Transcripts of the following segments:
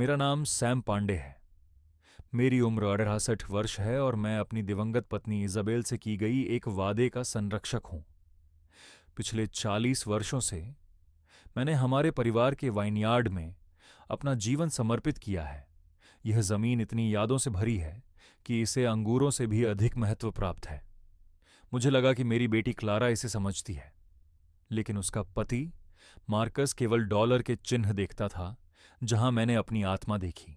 मेरा नाम सैम पांडे है। मेरी उम्र 68 वर्ष है और मैं अपनी दिवंगत पत्नी इज़ाबेल से की गई एक वादे का संरक्षक हूँ। पिछले 40 वर्षों से मैंने हमारे परिवार के वाइनयार्ड में अपना जीवन समर्पित किया है। यह जमीन इतनी यादों से भरी है कि इसे अंगूरों से भी अधिक महत्व प्राप्त है। मुझे लगा कि मेरी बेटी क्लारा इसे समझती है, लेकिन उसका पति मार्कस केवल डॉलर के चिन्ह देखता था जहां मैंने अपनी आत्मा देखी।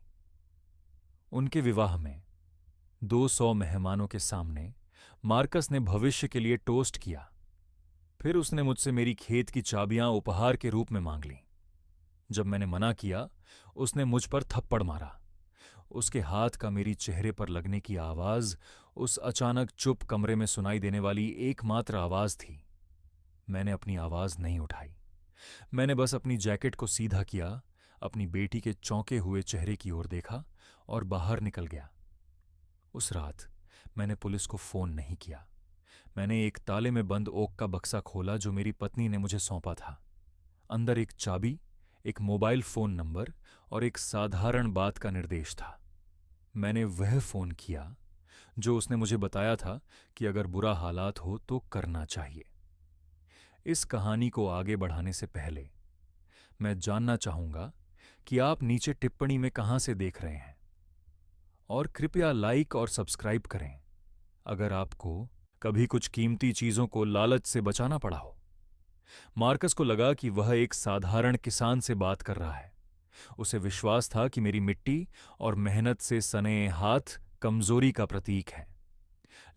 उनके विवाह में 200 मेहमानों के सामने मार्कस ने भविष्य के लिए टोस्ट किया। फिर उसने मुझसे मेरी खेत की चाबियां उपहार के रूप में मांग लीं। जब मैंने मना किया, उसने मुझ पर थप्पड़ मारा। उसके हाथ का मेरी चेहरे पर लगने की आवाज उस अचानक चुप कमरे में सुनाई देने वाली एकमात्र आवाज थी। मैंने अपनी आवाज नहीं उठाई। मैंने बस अपनी जैकेट को सीधा किया, अपनी बेटी के चौंके हुए चेहरे की ओर देखा और बाहर निकल गया। उस रात मैंने पुलिस को फोन नहीं किया। मैंने एक ताले में बंद ओक का बक्सा खोला जो मेरी पत्नी ने मुझे सौंपा था। अंदर एक चाबी, एक मोबाइल फोन नंबर और एक साधारण बात का निर्देश था। मैंने वह फोन किया जो उसने मुझे बताया था कि अगर बुरा हालात हो तो करना चाहिए। इस कहानी को आगे बढ़ाने से पहले मैं जानना चाहूंगा कि आप नीचे टिप्पणी में कहां से देख रहे हैं, और कृपया लाइक और सब्सक्राइब करें अगर आपको कभी कुछ कीमती चीजों को लालच से बचाना पड़ा हो। मार्कस को लगा कि वह एक साधारण किसान से बात कर रहा है। उसे विश्वास था कि मेरी मिट्टी और मेहनत से सने हाथ कमजोरी का प्रतीक है।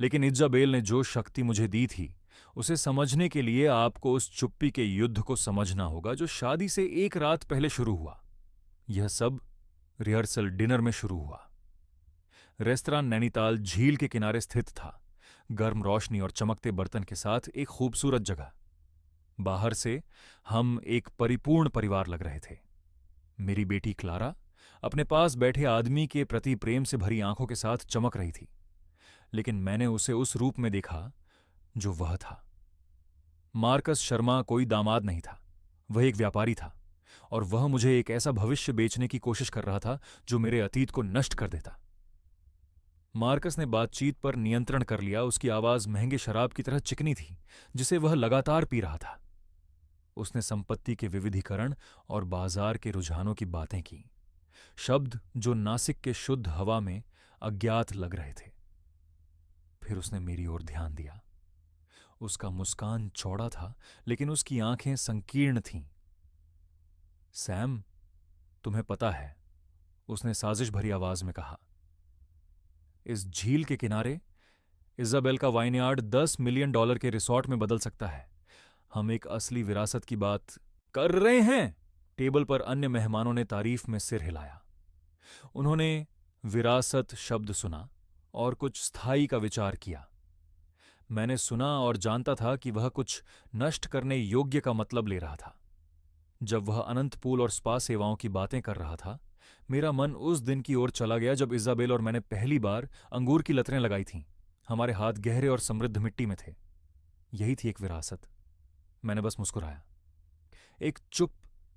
लेकिन इज़ाबेल ने जो शक्ति मुझे दी थी, उसे समझने के लिए आपको उस चुप्पी के युद्ध को समझना होगा जो शादी से एक रात पहले शुरू हुआ। यह सब रिहर्सल डिनर में शुरू हुआ। रेस्तरां नैनीताल झील के किनारे स्थित था, गर्म रोशनी और चमकते बर्तन के साथ एक खूबसूरत जगह। बाहर से हम एक परिपूर्ण परिवार लग रहे थे। मेरी बेटी क्लारा अपने पास बैठे आदमी के प्रति प्रेम से भरी आंखों के साथ चमक रही थी, लेकिन मैंने उसे उस रूप में देखा जो वह था। मार्कस शर्मा कोई दामाद नहीं था, वह एक व्यापारी था, और वह मुझे एक ऐसा भविष्य बेचने की कोशिश कर रहा था जो मेरे अतीत को नष्ट कर देता। मार्कस ने बातचीत पर नियंत्रण कर लिया। उसकी आवाज महंगे शराब की तरह चिकनी थी जिसे वह लगातार पी रहा था। उसने संपत्ति के विविधीकरण और बाजार के रुझानों की बातें की, शब्द जो नासिक के शुद्ध हवा में अज्ञात लग रहे थे। फिर उसने मेरी ओर ध्यान दिया। उसका मुस्कान चौड़ा था, लेकिन उसकी आंखें संकीर्ण थीं। सैम, तुम्हें पता है, उसने साजिश भरी आवाज में कहा, इस झील के किनारे इज़ाबेल का वाइनयार्ड $10 मिलियन के रिसॉर्ट में बदल सकता है। हम एक असली विरासत की बात कर रहे हैं। टेबल पर अन्य मेहमानों ने तारीफ में सिर हिलाया। उन्होंने विरासत शब्द सुना और कुछ स्थायी का विचार किया। मैंने सुना और जानता था कि वह कुछ नष्ट करने योग्य का मतलब ले रहा था। जब वह अनंत पूल और स्पा सेवाओं की बातें कर रहा था, मेरा मन उस दिन की ओर चला गया जब इज़ाबेल और मैंने पहली बार अंगूर की लतरें लगाई थीं। हमारे हाथ गहरे और समृद्ध मिट्टी में थे। यही थी एक विरासत। मैंने बस मुस्कुराया। एक चुप,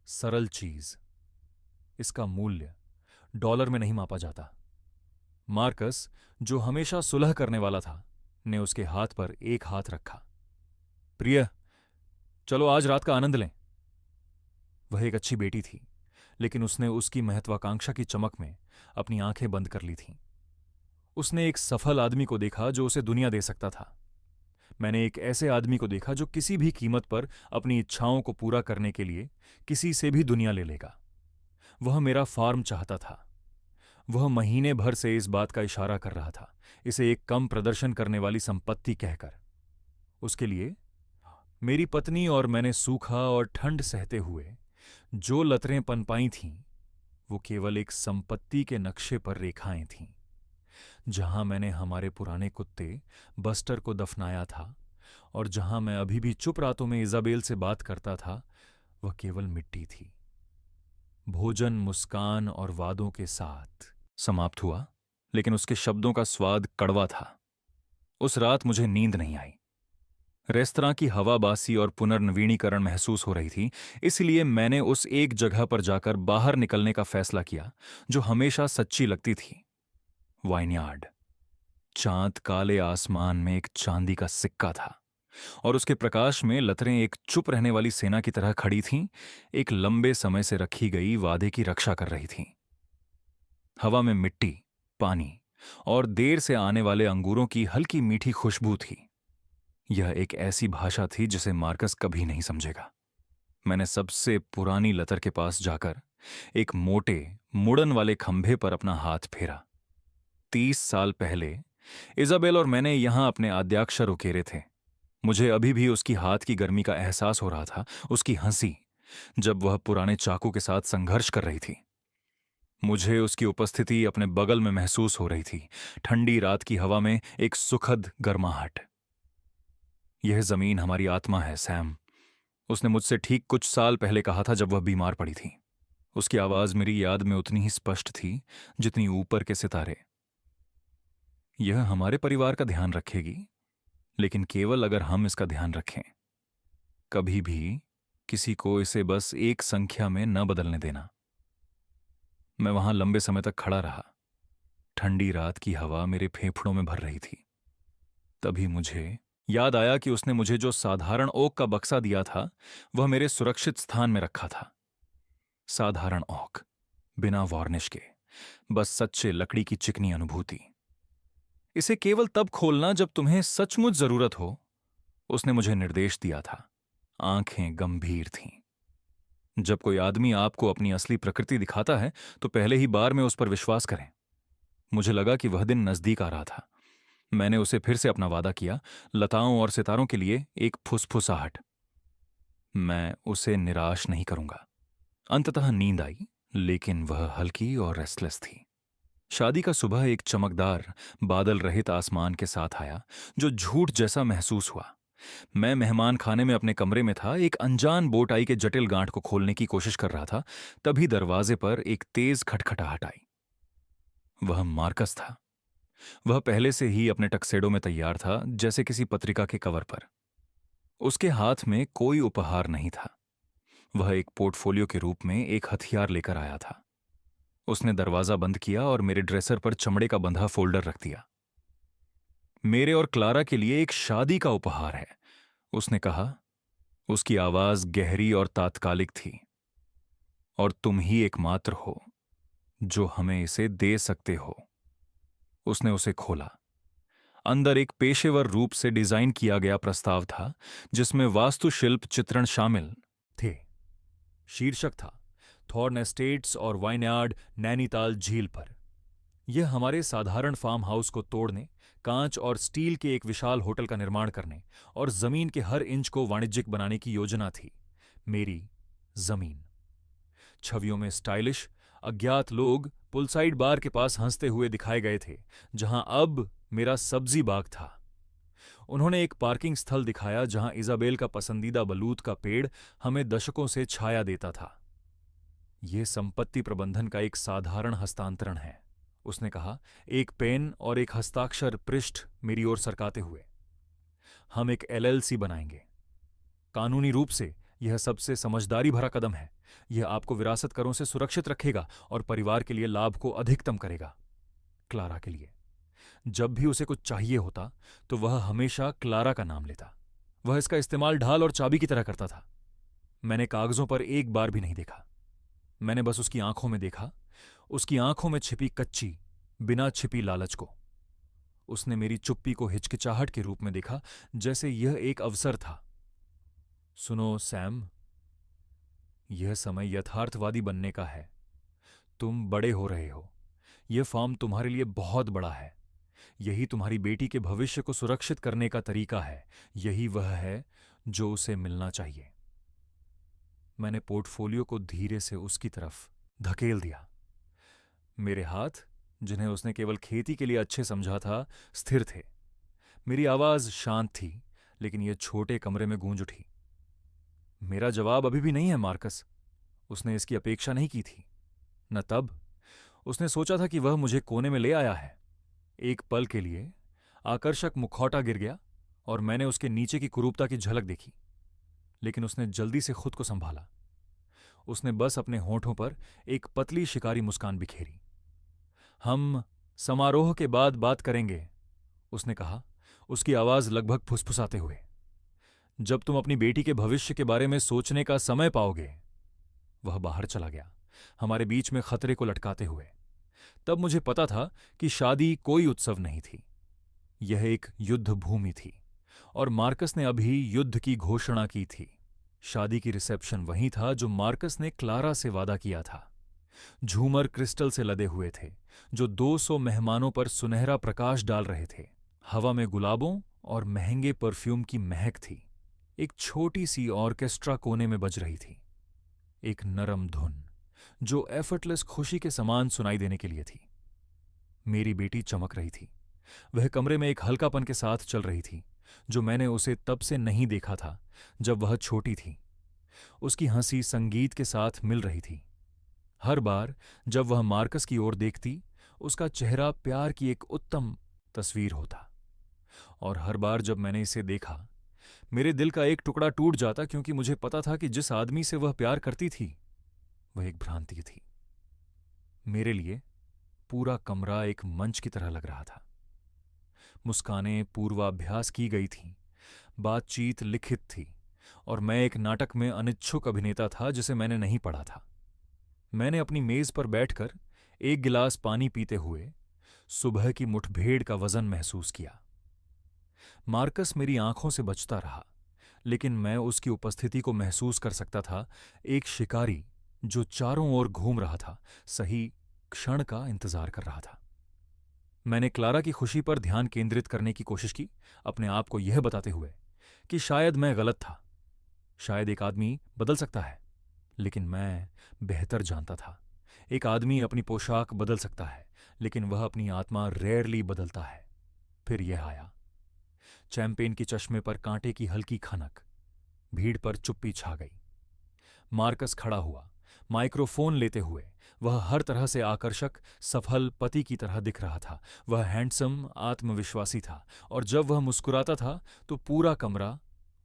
सरल चीज। इसका मूल्य डॉलर में नहीं मापा जाता। मार्कस, जो हमेशा सुलह करने वाला था, ने उसके हाथ पर एक हाथ रखा। प्रिय, चलो आज रात का आनंद लें। वह एक अच्छी बेटी थी, लेकिन उसने उसकी महत्वाकांक्षा की चमक में अपनी आंखें बंद कर ली थीं। उसने एक सफल आदमी को देखा जो उसे दुनिया दे सकता था। मैंने एक ऐसे आदमी को देखा जो किसी भी कीमत पर अपनी इच्छाओं को पूरा करने के लिए किसी से भी दुनिया ले लेगा। वह मेरा फार्म चाहता था। वह महीने भर से इस बात का इशारा कर रहा था, इसे एक कम प्रदर्शन करने वाली संपत्ति कहकर। उसके लिए मेरी पत्नी और मैंने सूखा और ठंड सहते हुए जो लतरें पनपाई थीं, वो केवल एक संपत्ति के नक्शे पर रेखाएं थीं। जहां मैंने हमारे पुराने कुत्ते बस्टर को दफनाया था और जहां मैं अभी भी चुप रातों में इज़ाबेल से बात करता था, वह केवल मिट्टी थी। भोजन मुस्कान और वादों के साथ समाप्त हुआ, लेकिन उसके शब्दों का स्वाद कड़वा था। उस रात मुझे नींद नहीं आई। रेस्तरां की हवा बासी और पुनर्नवीनीकरण महसूस हो रही थी, इसलिए मैंने उस एक जगह पर जाकर बाहर निकलने का फैसला किया जो हमेशा सच्ची लगती थी, वाइनयार्ड। चांद काले आसमान में एक चांदी का सिक्का था और उसके प्रकाश में लतरें एक चुप रहने वाली सेना की तरह खड़ी थीं, एक लंबे समय से रखी गई वादे की रक्षा कर रही थीं। हवा में मिट्टी, पानी और देर से आने वाले अंगूरों की हल्की मीठी खुशबू थी। यह एक ऐसी भाषा थी जिसे मार्कस कभी नहीं समझेगा। मैंने सबसे पुरानी लतर के पास जाकर एक मोटे मुड़न वाले खंभे पर अपना हाथ फेरा। 30 साल पहले इजाबेल और मैंने यहां अपने आद्याक्षर उकेरे थे। मुझे अभी भी उसकी हाथ की गर्मी का एहसास हो रहा था, उसकी हंसी जब वह पुराने चाकू के साथ संघर्ष कर रही थी। मुझे उसकी उपस्थिति अपने बगल में महसूस हो रही थी, ठंडी रात की हवा में एक सुखद गर्माहट। यह जमीन हमारी आत्मा है, सैम, उसने मुझसे ठीक कुछ साल पहले कहा था जब वह बीमार पड़ी थी। उसकी आवाज मेरी याद में उतनी ही स्पष्ट थी जितनी ऊपर के सितारे। यह हमारे परिवार का ध्यान रखेगी, लेकिन केवल अगर हम इसका ध्यान रखें। कभी भी किसी को इसे बस एक संख्या में न बदलने देना। मैं वहां लंबे समय तक खड़ा रहा। ठंडी रात की हवा मेरे फेफड़ों में भर रही थी। तभी मुझे याद आया कि उसने मुझे जो साधारण ओक का बक्सा दिया था वह मेरे सुरक्षित स्थान में रखा था। साधारण ओक, बिना वार्निश के, बस सच्चे लकड़ी की चिकनी अनुभूति। इसे केवल तब खोलना जब तुम्हें सचमुच जरूरत हो, उसने मुझे निर्देश दिया था। आंखें गंभीर थीं। जब कोई आदमी आपको अपनी असली प्रकृति दिखाता है तो पहले ही बार में उस पर विश्वास करें। मुझे लगा कि वह दिन नजदीक आ रहा था। मैंने उसे फिर से अपना वादा किया, लताओं और सितारों के लिए एक फुसफुसाहट। मैं उसे निराश नहीं करूंगा। अंततः नींद आई, लेकिन वह हल्की और रेस्टलेस थी। शादी का सुबह एक चमकदार बादल रहित आसमान के साथ आया जो झूठ जैसा महसूस हुआ। मैं मेहमान खाने में अपने कमरे में था, एक अनजान बोटाई के जटिल गांठ को खोलने की कोशिश कर रहा था। तभी दरवाजे पर एक तेज खटखटाहट आई। वह मार्कस था। वह पहले से ही अपने टक्सेडो में तैयार था, जैसे किसी पत्रिका के कवर पर। उसके हाथ में कोई उपहार नहीं था। वह एक पोर्टफोलियो के रूप में एक हथियार लेकर आया था। उसने दरवाजा बंद किया और मेरे ड्रेसर पर चमड़े का बंधा फोल्डर रख दिया। मेरे और क्लारा के लिए एक शादी का उपहार है, उसने कहा। उसकी आवाज गहरी और तात्कालिक थी। और तुम ही एकमात्र हो जो हमें इसे दे सकते हो। उसने उसे खोला। अंदर एक पेशेवर रूप से डिजाइन किया गया प्रस्ताव था जिसमें वास्तुशिल्प चित्रण शामिल थे। शीर्षक था थॉर्न एस्टेट्स और वाइनयार्ड, नैनीताल झील पर। यह हमारे साधारण फार्म हाउस को तोड़ने, कांच और स्टील के एक विशाल होटल का निर्माण करने और जमीन के हर इंच को वाणिज्यिक बनाने की योजना थी। मेरी जमीन। छवियों में स्टाइलिश अज्ञात लोग पुलसाइड बार के पास हंसते हुए दिखाए गए थे, जहां अब मेरा सब्जी बाग था। उन्होंने एक पार्किंग स्थल दिखाया जहां इजाबेल का पसंदीदा बलूत का पेड़ हमें दशकों से छाया देता था। यह संपत्ति प्रबंधन का एक साधारण हस्तांतरण है, उसने कहा, एक पेन और एक हस्ताक्षर पृष्ठ मेरी ओर सरकाते हुए। हम एक एलएलसी बनाएंगे। कानूनी रूप से यह सबसे समझदारी भरा कदम है। यह आपको विरासत करों से सुरक्षित रखेगा और परिवार के लिए लाभ को अधिकतम करेगा। क्लारा के लिए। जब भी उसे कुछ चाहिए होता तो वह हमेशा क्लारा का नाम लेता। वह इसका इस्तेमाल ढाल और चाबी की तरह करता था। मैंने कागजों पर एक बार भी नहीं देखा। मैंने बस उसकी आंखों में देखा, उसकी आंखों में छिपी कच्ची, बिना छिपी लालच को। उसने मेरी चुप्पी को हिचकिचाहट के रूप में देखा, जैसे यह एक अवसर था। सुनो सैम, यह समय यथार्थवादी बनने का है। तुम बड़े हो रहे हो। यह फॉर्म तुम्हारे लिए बहुत बड़ा है। यही तुम्हारी बेटी के भविष्य को सुरक्षित करने का तरीका है। यही वह है जो उसे मिलना चाहिए। मैंने पोर्टफोलियो को धीरे से उसकी तरफ धकेल दिया। मेरे हाथ, जिन्हें उसने केवल खेती के लिए अच्छे समझा था, स्थिर थे। मेरी आवाज शांत थी, लेकिन यह छोटे कमरे में गूंज उठी। मेरा जवाब अभी भी नहीं है, मार्कस। उसने इसकी अपेक्षा नहीं की थी। न तब। उसने सोचा था कि वह मुझे कोने में ले आया है। एक पल के लिए आकर्षक मुखौटा गिर गया और मैंने उसके नीचे की कुरूपता की झलक देखी, लेकिन उसने जल्दी से खुद को संभाला। उसने बस अपने होठों पर एक पतली शिकारी मुस्कान बिखेरी। हम समारोह के बाद बात करेंगे, उसने कहा, उसकी आवाज लगभग फुसफुसाते हुए। जब तुम अपनी बेटी के भविष्य के बारे में सोचने का समय पाओगे। वह बाहर चला गया, हमारे बीच में खतरे को लटकाते हुए। तब मुझे पता था कि शादी कोई उत्सव नहीं थी, यह एक युद्ध भूमि थी, और मार्कस ने अभी युद्ध की घोषणा की थी। शादी की रिसेप्शन वही था जो मार्कस ने क्लारा से वादा किया था। झूमर क्रिस्टल से लदे हुए थे, जो 200 मेहमानों पर सुनहरा प्रकाश डाल रहे थे। हवा में गुलाबों और महंगे परफ्यूम की महक थी। एक छोटी सी ऑर्केस्ट्रा कोने में बज रही थी, एक नरम धुन जो एफर्टलेस खुशी के समान सुनाई देने के लिए थी। मेरी बेटी चमक रही थी। वह कमरे में एक हल्कापन के साथ चल रही थी जो मैंने उसे तब से नहीं देखा था जब वह छोटी थी। उसकी हंसी संगीत के साथ मिल रही थी। हर बार जब वह मार्कस की ओर देखती, उसका चेहरा प्यार की एक उत्तम तस्वीर होता। और हर बार जब मैंने इसे देखा, मेरे दिल का एक टुकड़ा टूट जाता, क्योंकि मुझे पता था कि जिस आदमी से वह प्यार करती थी वह एक भ्रांति थी। मेरे लिए पूरा कमरा एक मंच की तरह लग रहा था। मुस्कानें पूर्वाभ्यास की गई थीं, बातचीत लिखित थी, और मैं एक नाटक में अनिच्छुक अभिनेता था जिसे मैंने नहीं पढ़ा था। मैंने अपनी मेज पर बैठकर एक गिलास पानी पीते हुए सुबह की मुठभेड़ का वजन महसूस किया। मार्कस मेरी आंखों से बचता रहा, लेकिन मैं उसकी उपस्थिति को महसूस कर सकता था, एक शिकारी जो चारों ओर घूम रहा था, सही क्षण का इंतजार कर रहा था। मैंने क्लारा की खुशी पर ध्यान केंद्रित करने की कोशिश की, अपने आप को यह बताते हुए कि शायद मैं गलत था। शायद एक आदमी बदल सकता है, लेकिन मैं बेहतर जानता था। एक आदमी अपनी पोशाक बदल सकता है, लेकिन वह अपनी आत्मा रेयरली बदलता है। फिर यह आया, चैंपेन की चश्मे पर कांटे की हल्की खनक। भीड़ पर चुप्पी छा गई। मार्कस खड़ा हुआ, माइक्रोफोन लेते हुए। वह हर तरह से आकर्षक, सफल पति की तरह दिख रहा था। वह हैंडसम, आत्मविश्वासी था, और जब वह मुस्कुराता था तो पूरा कमरा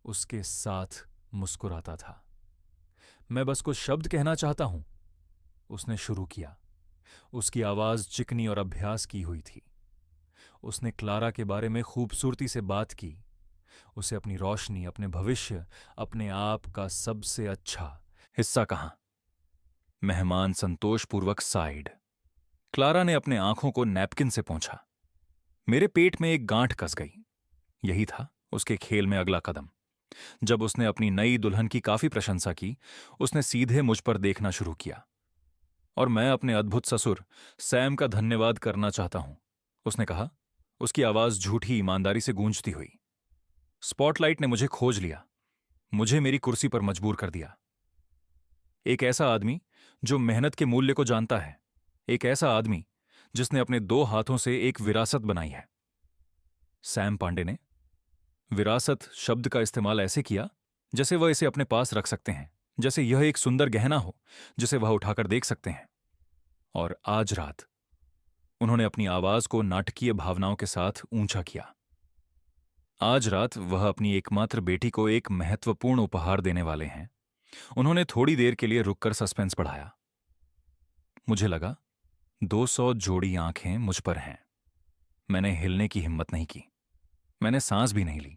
उसके साथ मुस्कुराता था। मैं बस कुछ शब्द कहना चाहता हूं, उसने शुरू किया। उसकी आवाज चिकनी और अभ्यास की हुई थी। उसने क्लारा के बारे में खूबसूरती से बात की, उसे अपनी रोशनी, अपने भविष्य, अपने आप का सबसे अच्छा हिस्सा कहा। मेहमान संतोषपूर्वक साइड। क्लारा ने अपने आंखों को नैपकिन से पोंछा। मेरे पेट में एक गांठ कस गई। यही था उसके खेल में अगला कदम। जब उसने अपनी नई दुल्हन की काफी प्रशंसा की, उसने सीधे मुझ पर देखना शुरू किया। और मैं अपने अद्भुत ससुर सैम का धन्यवाद करना चाहता हूं, उसने कहा, उसकी आवाज झूठी ईमानदारी से गूंजती हुई। स्पॉटलाइट ने मुझे खोज लिया, मुझे मेरी कुर्सी पर मजबूर कर दिया। एक ऐसा आदमी जो मेहनत के मूल्य को जानता है, एक ऐसा आदमी जिसने अपने 2 हाथों से एक विरासत बनाई है। सैम पांडे ने विरासत शब्द का इस्तेमाल ऐसे किया जैसे वह इसे अपने पास रख सकते हैं, जैसे यह एक सुंदर गहना हो जिसे वह उठाकर देख सकते हैं। और आज रात उन्होंने अपनी आवाज को नाटकीय भावनाओं के साथ ऊंचा किया। आज रात वह अपनी एकमात्र बेटी को एक महत्वपूर्ण उपहार देने वाले हैं। उन्होंने थोड़ी देर के लिए रुककर सस्पेंस बढ़ाया। मुझे लगा 200 जोड़ी आंखें मुझ पर हैं। मैंने हिलने की हिम्मत नहीं की, मैंने सांस भी नहीं ली।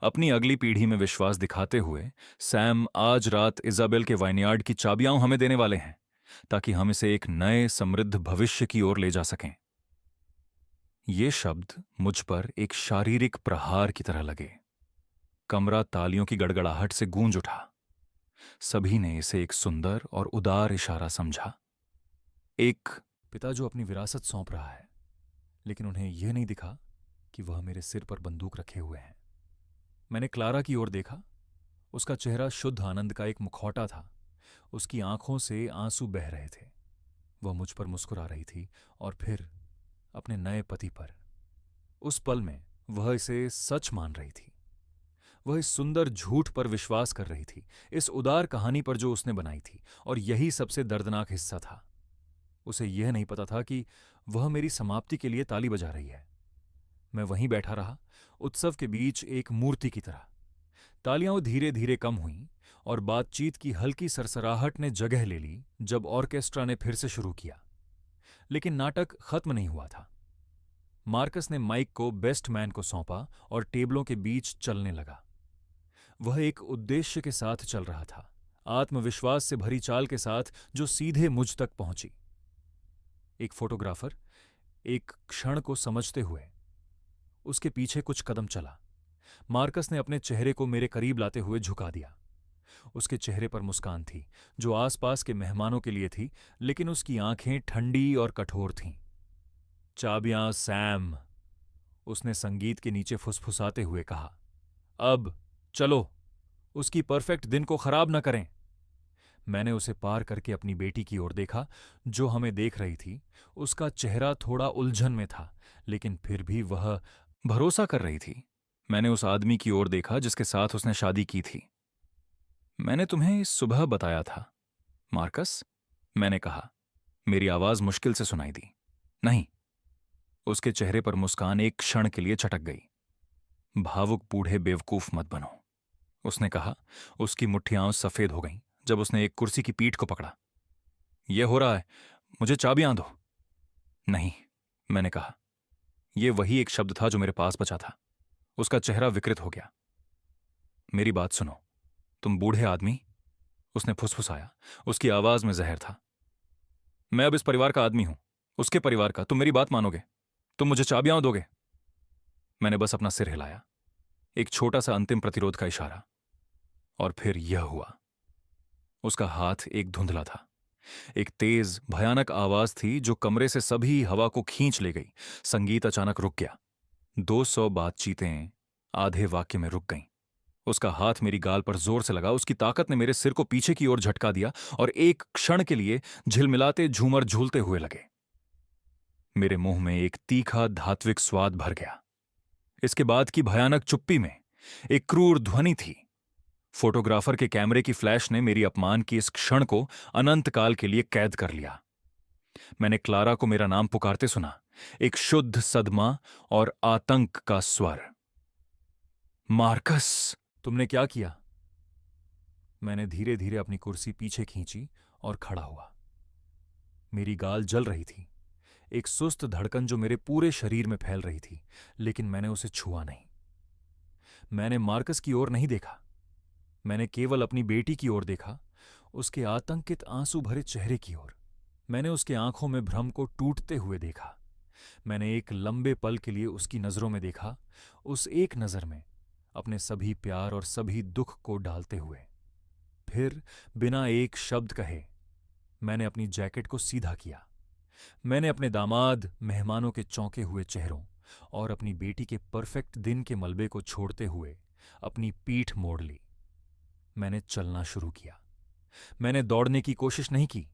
अपनी अगली पीढ़ी में विश्वास दिखाते हुए सैम आज रात इजाबेल के वाइनयार्ड की चाबियां हमें देने वाले हैं, ताकि हम इसे एक नए समृद्ध भविष्य की ओर ले जा सकें। ये शब्द मुझ पर एक शारीरिक प्रहार की तरह लगे। कमरा तालियों की गड़गड़ाहट से गूंज उठा। सभी ने इसे एक सुंदर और उदार इशारा समझा। एक पिता जो अपनी विरासत सौंप रहा है, लेकिन उन्हें यह नहीं दिखा कि वह मेरे सिर पर बंदूक रखे हुए हैं। मैंने क्लारा की ओर देखा। उसका चेहरा शुद्ध आनंद का एक मुखौटा था। उसकी आंखों से आंसू बह रहे थे। वह मुझ पर मुस्कुरा रही थी, और फिर अपने नए पति पर। उस पल में वह इसे सच मान रही थी। वह इस सुंदर झूठ पर विश्वास कर रही थी, इस उदार कहानी पर जो उसने बनाई थी। और यही सबसे दर्दनाक हिस्सा था। उसे यह नहीं पता था कि वह मेरी समाप्ति के लिए ताली बजा रही है। मैं वहीं बैठा रहा, उत्सव के बीच एक मूर्ति की तरह। तालियां धीरे धीरे कम हुईं और बातचीत की हल्की सरसराहट ने जगह ले ली जब ऑर्केस्ट्रा ने फिर से शुरू किया। लेकिन नाटक खत्म नहीं हुआ था। मार्कस ने माइक को बेस्ट मैन को सौंपा और टेबलों के बीच चलने लगा। वह एक उद्देश्य के साथ चल रहा था, आत्मविश्वास से भरी चाल के साथ जो सीधे मुझ तक पहुंची। एक फोटोग्राफर एक क्षण को समझते हुए उसके पीछे कुछ कदम चला। मार्कस ने अपने चेहरे को मेरे करीब लाते हुए झुका दिया। उसके चेहरे पर मुस्कान थी जो आसपास के मेहमानों के लिए थी, लेकिन उसकी आंखें ठंडी और कठोर थीं। चाबियां सैम, उसने संगीत के नीचे फुसफुसाते हुए कहा। अब चलो, उसकी परफेक्ट दिन को खराब न करें। मैंने उसे पार करके अपनी बेटी की ओर देखा जो हमें देख रही थी। उसका चेहरा थोड़ा उलझन में था, लेकिन फिर भी वह भरोसा कर रही थी। मैंने उस आदमी की ओर देखा जिसके साथ उसने शादी की थी। मैंने तुम्हें इस सुबह बताया था मार्कस, मैंने कहा। मेरी आवाज मुश्किल से सुनाई दी। नहीं। उसके चेहरे पर मुस्कान एक क्षण के लिए चटक गई। भावुक बूढ़े बेवकूफ मत बनो, उसने कहा। उसकी मुट्ठियां सफेद हो गईं जब उसने एक कुर्सी की पीठ को पकड़ा। यह हो रहा है, मुझे चाबियां दो। नहीं, मैंने कहा। यह वही एक शब्द था जो मेरे पास बचा था। उसका चेहरा विकृत हो गया। मेरी बात सुनो, तुम बूढ़े आदमी, उसने फुसफुसाया। उसकी आवाज में जहर था। मैं अब इस परिवार का आदमी हूं, उसके परिवार का। तुम मेरी बात मानोगे? तुम मुझे चाबियां दोगे? मैंने बस अपना सिर हिलाया, एक छोटा सा अंतिम प्रतिरोध का इशारा। और फिर यह हुआ। उसका हाथ एक धुंधला था। एक तेज भयानक आवाज थी जो कमरे से सभी हवा को खींच ले गई। संगीत अचानक रुक गया। 200 बातचीतें आधे वाक्य में रुक गईं। उसका हाथ मेरी गाल पर जोर से लगा। उसकी ताकत ने मेरे सिर को पीछे की ओर झटका दिया और एक क्षण के लिए झिलमिलाते झूमर झूलते हुए लगे। मेरे मुंह में एक तीखा धात्विक स्वाद भर गया। इसके बाद की भयानक चुप्पी में एक क्रूर ध्वनि थी। फोटोग्राफर के कैमरे की फ्लैश ने मेरी अपमान की इस क्षण को अनंत काल के लिए कैद कर लिया। मैंने क्लारा को मेरा नाम पुकारते सुना, एक शुद्ध सदमा और आतंक का स्वर। मार्कस, तुमने क्या किया? मैंने धीरे धीरे अपनी कुर्सी पीछे खींची और खड़ा हुआ। मेरी गाल जल रही थी, एक सुस्त धड़कन जो मेरे पूरे शरीर में फैल रही थी, लेकिन मैंने उसे छुआ नहीं। मैंने मार्कस की ओर नहीं देखा। मैंने केवल अपनी बेटी की ओर देखा, उसके आतंकित आंसू भरे चेहरे की ओर। मैंने उसके आंखों में भ्रम को टूटते हुए देखा। मैंने एक लंबे पल के लिए उसकी नजरों में देखा, उस एक नजर में अपने सभी प्यार और सभी दुख को डालते हुए। फिर बिना एक शब्द कहे मैंने अपनी जैकेट को सीधा किया। मैंने अपने दामाद, मेहमानों के चौंके हुए चेहरों और अपनी बेटी के परफेक्ट दिन के मलबे को छोड़ते हुए अपनी पीठ मोड़ ली। मैंने चलना शुरू किया। मैंने दौड़ने की कोशिश नहीं की।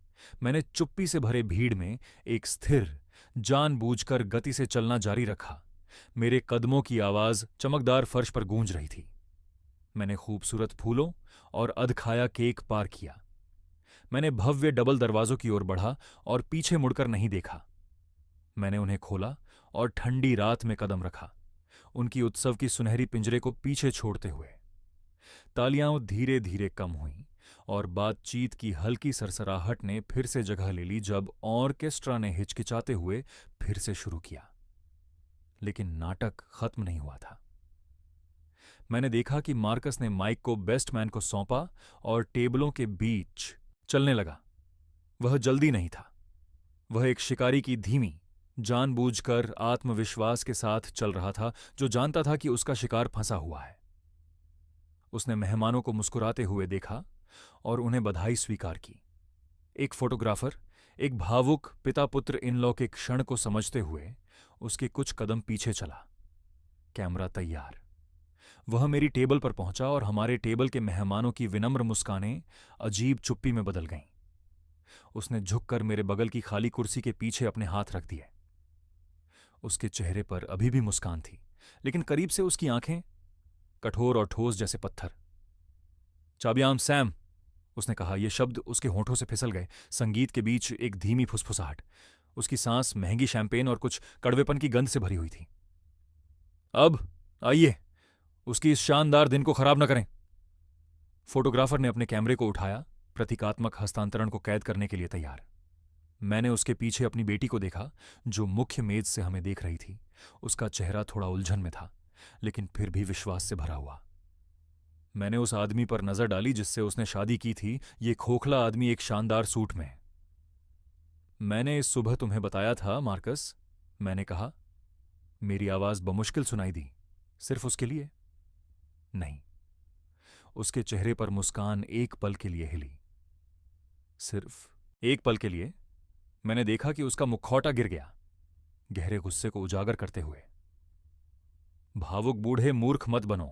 मैंने चुप्पी से भरे भीड़ में एक स्थिर, जानबूझकर गति से चलना जारी रखा। मेरे कदमों की आवाज चमकदार फर्श पर गूंज रही थी। मैंने खूबसूरत फूलों और अधखाया केक पार किया। मैंने भव्य डबल दरवाजों की ओर बढ़ा और पीछे मुड़कर नहीं देखा। मैंने उन्हें खोला और ठंडी रात में कदम रखा, उनकी उत्सव की सुनहरी पिंजरे को पीछे छोड़ते हुए। तालियां धीरे धीरे कम हुईं और बातचीत की हल्की सरसराहट ने फिर से जगह ले ली जब ऑर्केस्ट्रा ने हिचकिचाते हुए फिर से शुरू किया। लेकिन नाटक खत्म नहीं हुआ था। मैंने देखा कि मार्कस ने माइक को बेस्ट मैन को सौंपा और टेबलों के बीच चलने लगा। वह जल्दी नहीं था। वह एक शिकारी की धीमी, जानबूझकर आत्मविश्वास के साथ चल रहा था जो जानता था कि उसका शिकार फंसा हुआ है। उसने मेहमानों को मुस्कुराते हुए देखा और उन्हें बधाई स्वीकार की। एक फोटोग्राफर, एक भावुक पिता पुत्र इन-लॉ के क्षण को समझते हुए उसके कुछ कदम पीछे चला। कैमरा तैयार। वह मेरी टेबल पर पहुंचा और हमारे टेबल के मेहमानों की विनम्र मुस्कानें अजीब चुप्पी में बदल गईं। उसने झुककर मेरे बगल की खाली कुर्सी के पीछे अपने हाथ रख दिए। उसके चेहरे पर अभी भी मुस्कान थी, लेकिन करीब से उसकी आंखें कठोर और ठोस जैसे पत्थर। चाबियां सैम, उसने कहा। यह शब्द उसके होठों से फिसल गए। संगीत के बीच एक धीमी फुसफुसाहट। उसकी सांस महंगी शैंपेन और कुछ कड़वेपन की गंध से भरी हुई थी। अब आइए, उसकी इस शानदार दिन को खराब न करें। फोटोग्राफर ने अपने कैमरे को उठाया, प्रतीकात्मक हस्तांतरण को कैद करने के लिए तैयार। मैंने उसके पीछे अपनी बेटी को देखा, जो मुख्य मेज से हमें देख रही थी। उसका चेहरा थोड़ा उलझन में था, लेकिन फिर भी विश्वास से भरा हुआ। मैंने उस आदमी पर नजर डाली जिससे उसने शादी की थी, ये खोखला आदमी एक शानदार सूट में। मैंने इस सुबह तुम्हें बताया था, मार्कस, मैंने कहा। मेरी आवाज बमुश्किल सुनाई दी। सिर्फ उसके लिए? नहीं। उसके चेहरे पर मुस्कान एक पल के लिए हिली। सिर्फ एक पल के लिए। मैंने देखा कि उसका मुखौटा गिर गया, गहरे गुस्से को उजागर करते हुए। भावुक बूढ़े मूर्ख मत बनो,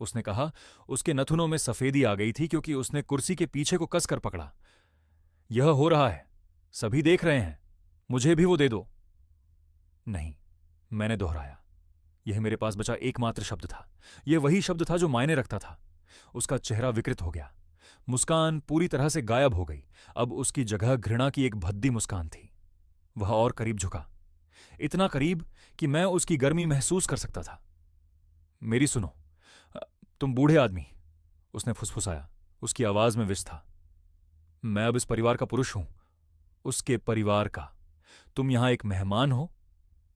उसने कहा। उसके नथुनों में सफेदी आ गई थी क्योंकि उसने कुर्सी के पीछे को कसकर पकड़ा। यह हो रहा है, सभी देख रहे हैं, मुझे भी वो दे दो। नहीं, मैंने दोहराया। यह मेरे पास बचा एकमात्र शब्द था। यह वही शब्द था जो मायने रखता था। उसका चेहरा विकृत हो गया, मुस्कान पूरी तरह से गायब हो गई। अब उसकी जगह घृणा की एक भद्दी मुस्कान थी। वह और करीब झुका, इतना करीब कि मैं उसकी गर्मी महसूस कर सकता था। मेरी सुनो, तुम बूढ़े आदमी, उसने फुसफुसाया। उसकी आवाज में विष था। मैं अब इस परिवार का पुरुष हूं, उसके परिवार का। तुम यहां एक मेहमान हो।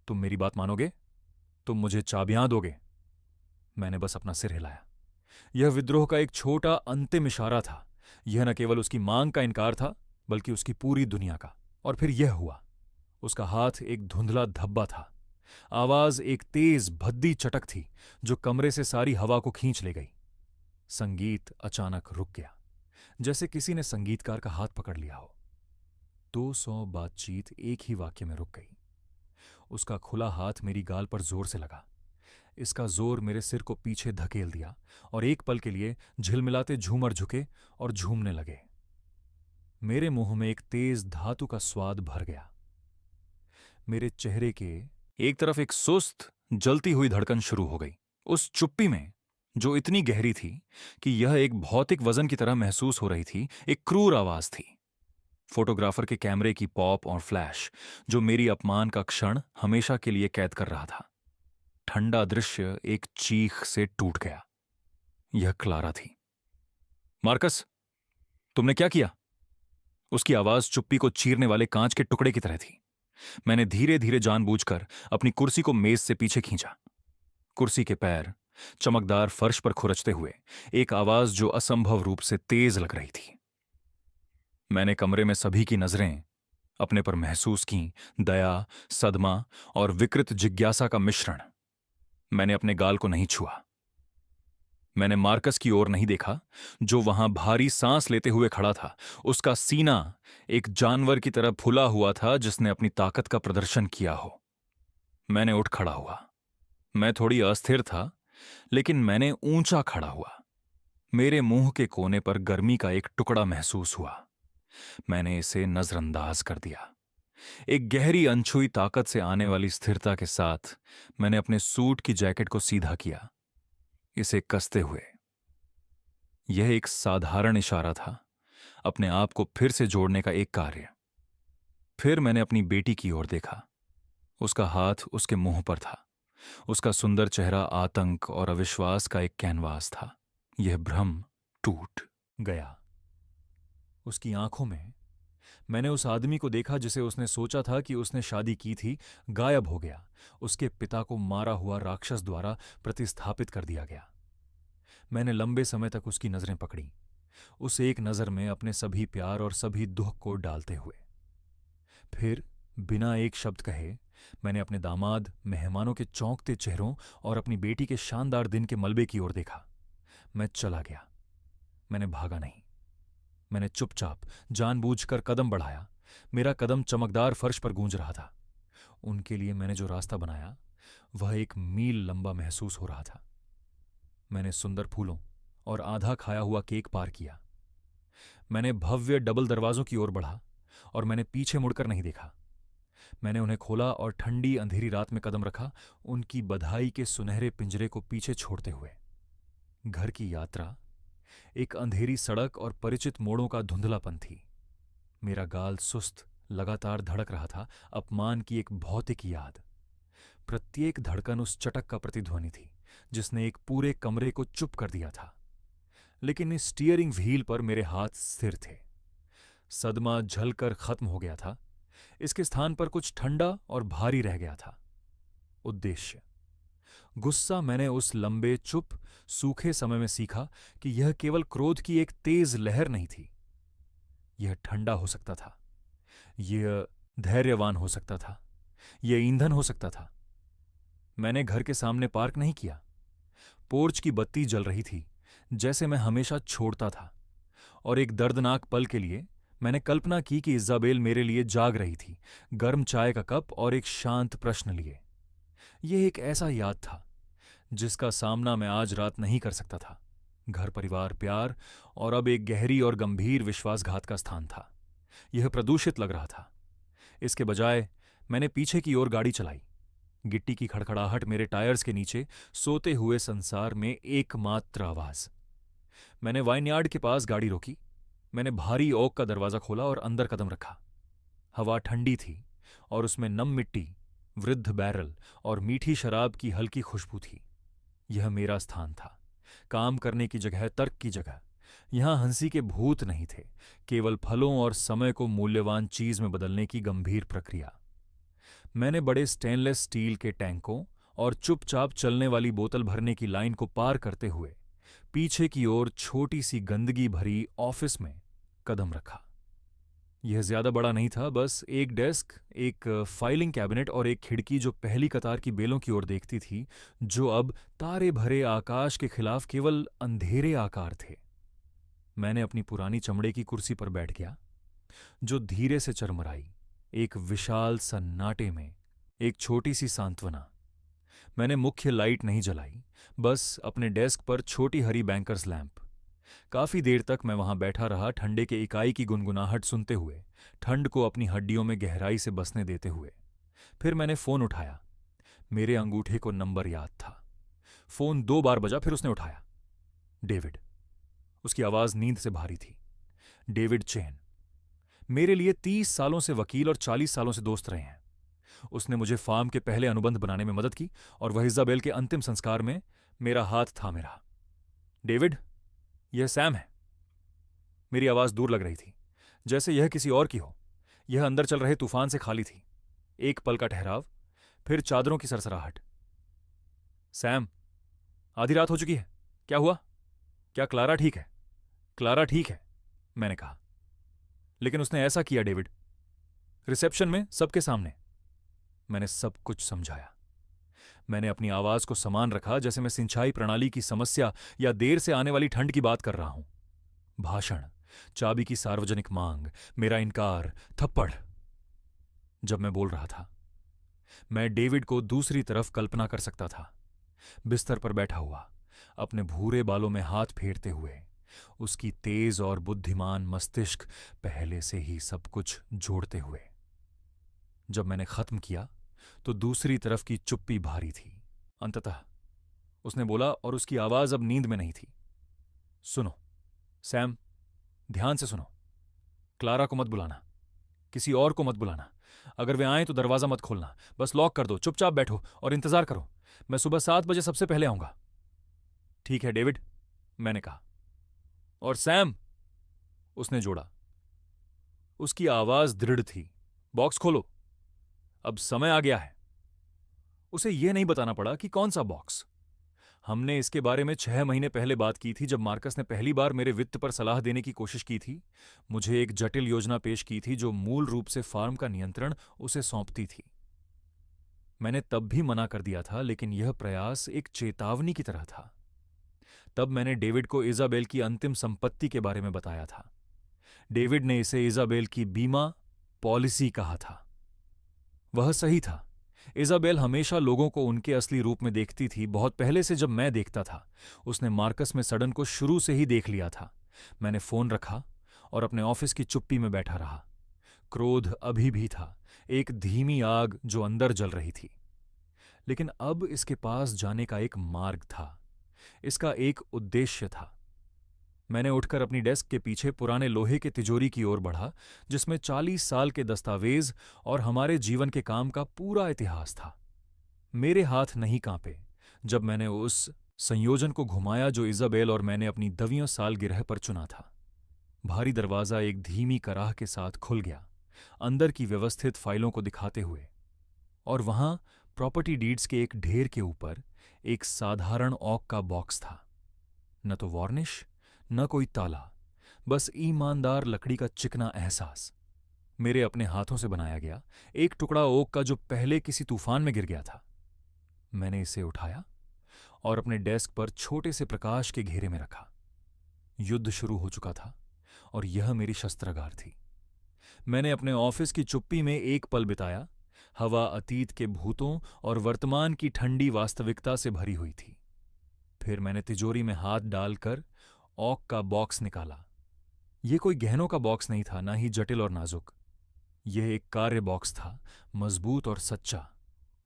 तुम मेरी बात मानोगे? तुम मुझे चाबियां दोगे? मैंने बस अपना सिर हिलाया। यह विद्रोह का एक छोटा अंतिम इशारा था। यह न केवल उसकी मांग का इनकार था, बल्कि उसकी पूरी दुनिया का। और फिर यह हुआ। उसका हाथ एक धुंधला धब्बा था। आवाज एक तेज भद्दी चटक थी जो कमरे से सारी हवा को खींच ले गई। संगीत अचानक रुक गया, जैसे किसी ने संगीतकार का हाथ पकड़ लिया हो। 200 बातचीत एक ही वाक्य में रुक गई। उसका खुला हाथ मेरी गाल पर जोर से लगा। इसका जोर मेरे सिर को पीछे धकेल दिया और एक पल के लिए झिलमिलाते झूमर झुके और झूमने लगे। मेरे मुंह में एक तेज धातु का स्वाद भर गया। मेरे चेहरे के एक तरफ एक सुस्त जलती हुई धड़कन शुरू हो गई। उस चुप्पी में, जो इतनी गहरी थी कि यह एक भौतिक वजन की तरह महसूस हो रही थी, एक क्रूर आवाज थी। फोटोग्राफर के कैमरे की पॉप और फ्लैश, जो मेरी अपमान का क्षण हमेशा के लिए कैद कर रहा था। ठंडा दृश्य एक चीख से टूट गया। यह क्लारा थी। मार्कस, तुमने क्या किया? उसकी आवाज चुप्पी को चीरने वाले कांच के टुकड़े की तरह थी। मैंने धीरे धीरे जानबूझकर अपनी कुर्सी को मेज से पीछे खींचा। कुर्सी के पैर चमकदार फर्श पर खुरचते हुए एक आवाज जो असंभव रूप से तेज लग रही थी। मैंने कमरे में सभी की नजरें अपने पर महसूस की, दया, सदमा और विकृत जिज्ञासा का मिश्रण। मैंने अपने गाल को नहीं छुआ। मैंने मार्कस की ओर नहीं देखा, जो वहां भारी सांस लेते हुए खड़ा था। उसका सीना एक जानवर की तरह फुला हुआ था जिसने अपनी ताकत का प्रदर्शन किया हो। मैंने उठ खड़ा हुआ। मैं थोड़ी अस्थिर था, लेकिन मैंने ऊंचा खड़ा हुआ। मेरे मुंह के कोने पर गर्मी का एक टुकड़ा महसूस हुआ। मैंने इसे नजरअंदाज कर दिया। एक गहरी अनछुई ताकत से आने वाली स्थिरता के साथ मैंने अपने सूट की जैकेट को सीधा किया, इसे कसते हुए। यह एक साधारण इशारा था, अपने आप को फिर से जोड़ने का एक कार्य। फिर मैंने अपनी बेटी की ओर देखा। उसका हाथ उसके मुंह पर था। उसका सुंदर चेहरा आतंक और अविश्वास का एक कैनवास था। यह भ्रम टूट गया। उसकी आंखों में मैंने उस आदमी को देखा जिसे उसने सोचा था कि उसने शादी की थी, गायब हो गया। उसके पिता को मारा हुआ राक्षस द्वारा प्रतिस्थापित कर दिया गया। मैंने लंबे समय तक उसकी नजरें पकड़ी, उस एक नजर में अपने सभी प्यार और सभी दुख को डालते हुए। फिर बिना एक शब्द कहे मैंने अपने दामाद, मेहमानों के चौंकते चेहरों और अपनी बेटी के शानदार दिन के मलबे की ओर देखा। मैं चला गया। मैंने भागा नहीं। मैंने चुपचाप जानबूझकर कदम बढ़ाया। मेरा कदम चमकदार फर्श पर गूंज रहा था। उनके लिए मैंने जो रास्ता बनाया वह एक मील लंबा महसूस हो रहा था। मैंने सुंदर फूलों और आधा खाया हुआ केक पार किया। मैंने भव्य डबल दरवाजों की ओर बढ़ा और मैंने पीछे मुड़कर नहीं देखा। मैंने उन्हें खोला और ठंडी अंधेरी रात में कदम रखा, उनकी बधाई के सुनहरे पिंजरे को पीछे छोड़ते हुए। घर की यात्रा एक अंधेरी सड़क और परिचित मोड़ों का धुंधलापन थी। मेरा गाल सुस्त लगातार धड़क रहा था, अपमान की एक भौतिक याद। प्रत्येक धड़कन उस चटक का प्रतिध्वनि थी जिसने एक पूरे कमरे को चुप कर दिया था। लेकिन इस स्टीयरिंग व्हील पर मेरे हाथ स्थिर थे। सदमा झलकर खत्म हो गया था। इसके स्थान पर कुछ ठंडा और भारी रह गया था। उद्देश्य। गुस्सा मैंने उस लंबे चुप सूखे समय में सीखा कि यह केवल क्रोध की एक तेज लहर नहीं थी। यह ठंडा हो सकता था, यह धैर्यवान हो सकता था, यह ईंधन हो सकता था। मैंने घर के सामने पार्क नहीं किया। पोर्च की बत्ती जल रही थी जैसे मैं हमेशा छोड़ता था, और एक दर्दनाक पल के लिए मैंने कल्पना की कि इज़ाबेल मेरे लिए जाग रही थी, गर्म चाय का कप और एक शांत प्रश्न लिए। यह एक ऐसा याद था जिसका सामना मैं आज रात नहीं कर सकता था। घर, परिवार, प्यार और अब एक गहरी और गंभीर विश्वासघात का स्थान था। यह प्रदूषित लग रहा था। इसके बजाय मैंने पीछे की ओर गाड़ी चलाई। गिट्टी की खड़खड़ाहट मेरे टायर्स के नीचे सोते हुए संसार में एकमात्र आवाज। मैंने वाइनयार्ड के पास गाड़ी रोकी। मैंने भारी ओक का दरवाजा खोला और अंदर कदम रखा। हवा ठंडी थी और उसमें नम मिट्टी, वृद्ध बैरल और मीठी शराब की हल्की खुशबू थी। यह मेरा स्थान था, काम करने की जगह, तर्क की जगह। यहां हंसी के भूत नहीं थे, केवल फलों और समय को मूल्यवान चीज में बदलने की गंभीर प्रक्रिया। मैंने बड़े स्टेनलेस स्टील के टैंकों और चुपचाप चलने वाली बोतल भरने की लाइन को पार करते हुए पीछे की ओर छोटी सी गंदगी भरी ऑफिस में कदम रखा। यह ज्यादा बड़ा नहीं था, बस एक डेस्क, एक फाइलिंग कैबिनेट और एक खिड़की जो पहली कतार की बेलों की ओर देखती थी, जो अब तारे भरे आकाश के खिलाफ केवल अंधेरे आकार थे। मैंने अपनी पुरानी चमड़े की कुर्सी पर बैठ गया, जो धीरे से चरमराई। एक विशाल सन्नाटे में एक छोटी सी सांत्वना। मैंने मुख्य लाइट नहीं जलाई, बस अपने डेस्क पर छोटी हरी बैंकर्स लैंप। काफी देर तक मैं वहां बैठा रहा, ठंडे के इकाई की गुनगुनाहट सुनते हुए, ठंड को अपनी हड्डियों में गहराई से बसने देते हुए। फिर मैंने फोन उठाया। मेरे अंगूठे को नंबर याद था। फोन 2 बार बजा, फिर उसने उठाया। डेविड। उसकी आवाज नींद से भारी थी। डेविड चेन, मेरे लिए 30 सालों से वकील और 40 सालों से दोस्त रहे हैं। उसने मुझे फार्म के पहले अनुबंध बनाने में मदद की और वह इज़ाबेल के अंतिम संस्कार में मेरा हाथ थामे रहा। डेविड, यह सैम है। मेरी आवाज दूर लग रही थी, जैसे यह किसी और की हो। यह अंदर चल रहे तूफान से खाली थी। एक पल का ठहराव, फिर चादरों की सरसराहट। सैम, आधी रात हो चुकी है। क्या हुआ? क्या क्लारा ठीक है? क्लारा ठीक है, मैंने कहा। लेकिन उसने ऐसा किया डेविड, रिसेप्शन में, सबके सामने। मैंने सब कुछ समझाया। मैंने अपनी आवाज को समान रखा, जैसे मैं सिंचाई प्रणाली की समस्या या देर से आने वाली ठंड की बात कर रहा हूं। भाषण, चाबी की सार्वजनिक मांग, मेरा इनकार, थप्पड़। जब मैं बोल रहा था, मैं डेविड को दूसरी तरफ कल्पना कर सकता था, बिस्तर पर बैठा हुआ, अपने भूरे बालों में हाथ फेरते हुए, उसकी तेज और बुद्धिमान मस्तिष्क पहले से ही सब कुछ जोड़ते हुए। जब मैंने खत्म किया तो दूसरी तरफ की चुप्पी भारी थी। अंततः उसने बोला, और उसकी आवाज अब नींद में नहीं थी, सुनो सैम, ध्यान से सुनो। क्लारा को मत बुलाना, किसी और को मत बुलाना। अगर वे आएं तो दरवाजा मत खोलना, बस लॉक कर दो। चुपचाप बैठो और इंतजार करो। मैं सुबह 7 बजे सबसे पहले आऊंगा। ठीक है डेविड, मैंने कहा। और सैम, उसने जोड़ा। उसकी आवाज दृढ़ थी, बॉक्स खोलो, अब समय आ गया है। उसे यह नहीं बताना पड़ा कि कौन सा बॉक्स। हमने इसके बारे में 6 महीने पहले बात की थी, जब मार्कस ने पहली बार मेरे वित्त पर सलाह देने की कोशिश की थी। मुझे एक जटिल योजना पेश की थी जो मूल रूप से फार्म का नियंत्रण उसे सौंपती थी। मैंने तब भी मना कर दिया था, लेकिन यह प्रयास एक चेतावनी की तरह था। तब मैंने डेविड को इज़ाबेल की अंतिम संपत्ति के बारे में बताया था। डेविड ने इसे इज़ाबेल की बीमा पॉलिसी कहा था। वह सही था। इज़ाबेल हमेशा लोगों को उनके असली रूप में देखती थी, बहुत पहले से जब मैं देखता था। उसने मार्कस में सडन को शुरू से ही देख लिया था। मैंने फोन रखा और अपने ऑफिस की चुप्पी में बैठा रहा। क्रोध अभी भी था, एक धीमी आग जो अंदर जल रही थी। लेकिन अब इसके पास जाने का एक मार्ग था, इसका एक उद्देश्य था। मैंने उठकर अपनी डेस्क के पीछे पुराने लोहे के तिजोरी की ओर बढ़ा, जिसमें 40 साल के दस्तावेज और हमारे जीवन के काम का पूरा इतिहास था। मेरे हाथ नहीं कांपे जब मैंने उस संयोजन को घुमाया जो इज़ाबेल और मैंने अपनी 10वीं सालगिरह पर चुना था। भारी दरवाजा एक धीमी कराह के साथ खुल गया, अंदर की व्यवस्थित फाइलों को दिखाते हुए। और वहां प्रॉपर्टी डीड्स के एक ढेर के ऊपर एक साधारण ऑक का बॉक्स था। न तो वार्निश, न कोई ताला, बस ईमानदार लकड़ी का चिकना एहसास। मेरे अपने हाथों से बनाया गया एक टुकड़ा ओक का जो पहले किसी तूफान में गिर गया था। मैंने इसे उठाया और अपने डेस्क पर छोटे से प्रकाश के घेरे में रखा। युद्ध शुरू हो चुका था और यह मेरी शस्त्रागार थी। मैंने अपने ऑफिस की चुप्पी में एक पल बिताया। हवा अतीत के भूतों और वर्तमान की ठंडी वास्तविकता से भरी हुई थी। फिर मैंने तिजोरी में हाथ डालकर ऑक का बॉक्स निकाला। यह कोई गहनों का बॉक्स नहीं था, ना ही जटिल और नाजुक। यह एक कार्य बॉक्स था, मजबूत और सच्चा,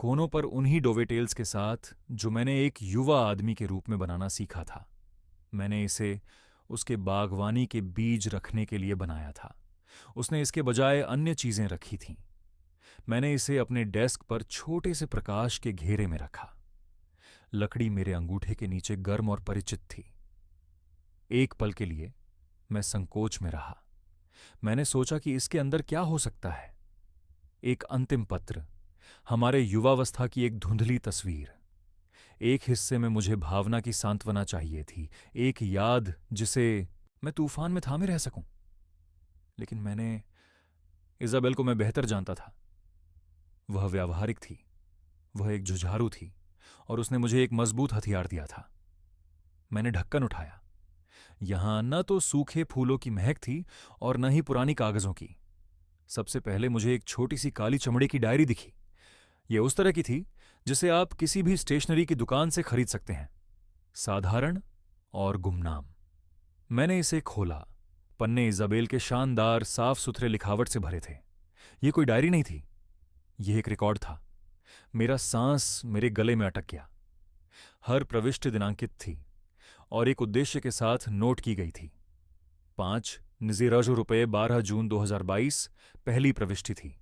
कोनों पर उन्हीं डोवेटेल्स के साथ जो मैंने एक युवा आदमी के रूप में बनाना सीखा था। मैंने इसे उसके बागवानी के बीज रखने के लिए बनाया था। उसने इसके बजाय अन्य चीजें रखी थीं। मैंने इसे अपने डेस्क पर छोटे से प्रकाश के घेरे में रखा। लकड़ी मेरे अंगूठे के नीचे गर्म और परिचित थी। एक पल के लिए मैं संकोच में रहा। मैंने सोचा कि इसके अंदर क्या हो सकता है। एक अंतिम पत्र, हमारे युवावस्था की एक धुंधली तस्वीर। एक हिस्से में मुझे भावना की सांत्वना चाहिए थी, एक याद जिसे मैं तूफान में थामे रह सकूं। लेकिन मैंने इज़ाबेल को मैं बेहतर जानता था। वह व्यावहारिक थी, वह एक जुझारू थी और उसने मुझे एक मजबूत हथियार दिया था। मैंने ढक्कन उठाया। यहां न तो सूखे फूलों की महक थी और न ही पुरानी कागजों की। सबसे पहले मुझे एक छोटी सी काली चमड़े की डायरी दिखी। यह उस तरह की थी जिसे आप किसी भी स्टेशनरी की दुकान से खरीद सकते हैं, साधारण और गुमनाम। मैंने इसे खोला। पन्ने इज़ाबेल के शानदार साफ सुथरे लिखावट से भरे थे। यह कोई डायरी नहीं थी, यह एक रिकॉर्ड था। मेरा सांस मेरे गले में अटक गया। हर प्रविष्टि दिनांकित थी और एक उद्देश्य के साथ नोट की गई थी। 5 निजी रजू रुपये 12 जून 2022 पहली प्रविष्टि थी,